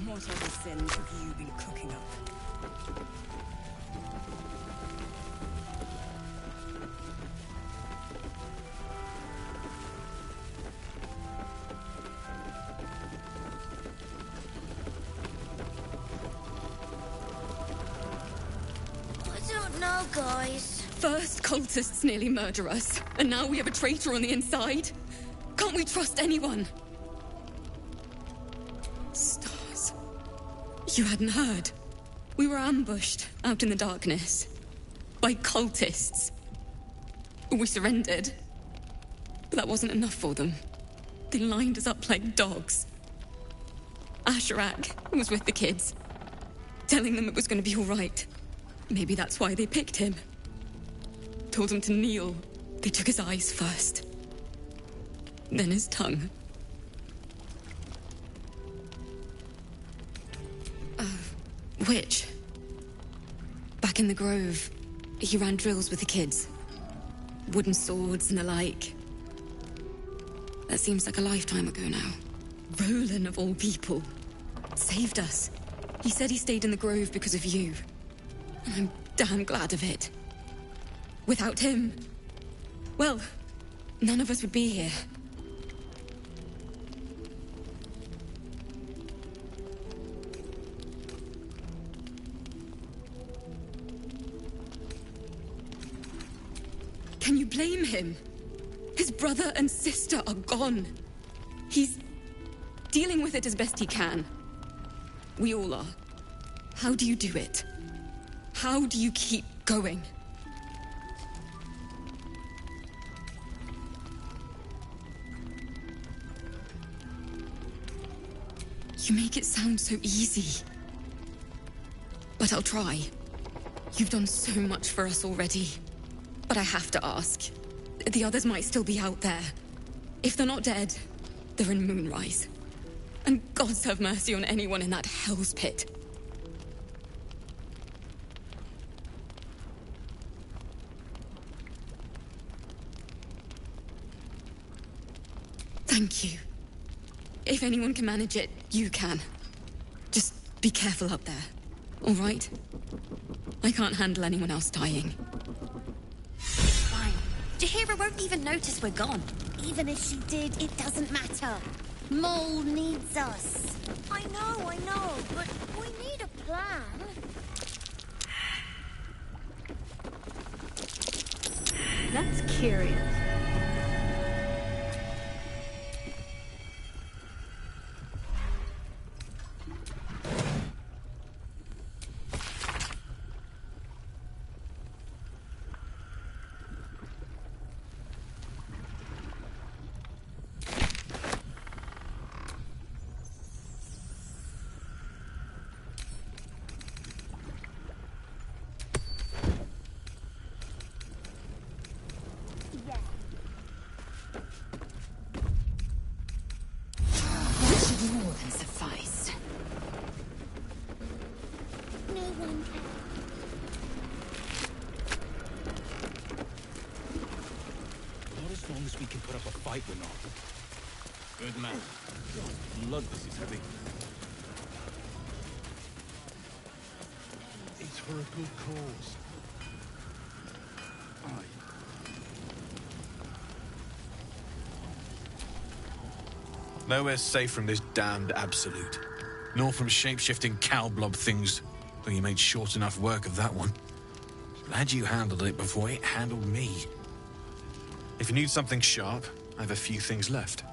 What other sins have you been cooking up? No, guys. First, cultists nearly murder us, and now we have a traitor on the inside. Can't we trust anyone? Stars. You hadn't heard. We were ambushed out in the darkness by cultists. We surrendered, but that wasn't enough for them. They lined us up like dogs. Asherak was with the kids, telling them it was going to be all right. Maybe that's why they picked him. Told him to kneel. They took his eyes first. Then his tongue. Witch. Back in the grove, he ran drills with the kids. Wooden swords and the like. That seems like a lifetime ago now. Roland, of all people, saved us. He said he stayed in the grove because of you. And I'm damn glad of it. Without him, well, none of us would be here. Can you blame him? His brother and sister are gone. He's dealing with it as best he can. We all are. How do you do it? How do you keep going? You make it sound so easy. But I'll try. You've done so much for us already. But I have to ask. The others might still be out there. If they're not dead, they're in Moonrise. And gods have mercy on anyone in that hell's pit. Thank you. If anyone can manage it, you can. Just be careful up there, all right? I can't handle anyone else dying. It's fine. Jahira won't even notice we're gone. Even if she did, it doesn't matter. Mole needs us. I know, but we need a plan. That's curious. More than suffice. No one can. Not as long as we can put up a fight, we're not. Good man. God, blood, this is heavy. It's for a good cause. Aye. Nowhere's safe from this damned absolute. Nor from shape-shifting cow blob things, though you made short enough work of that one. Glad you handled it before it handled me. If you need something sharp, I have a few things left.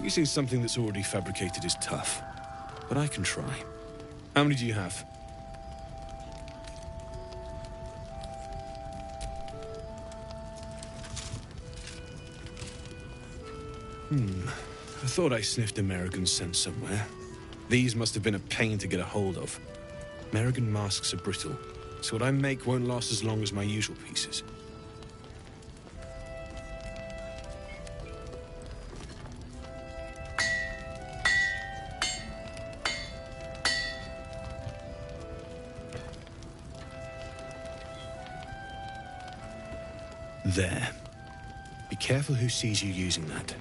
Using something that's already fabricated is tough, but I can try. How many do you have? I thought I sniffed American scent somewhere. These must have been a pain to get a hold of. American masks are brittle, so what I make won't last as long as my usual pieces. There. Be careful who sees you using that.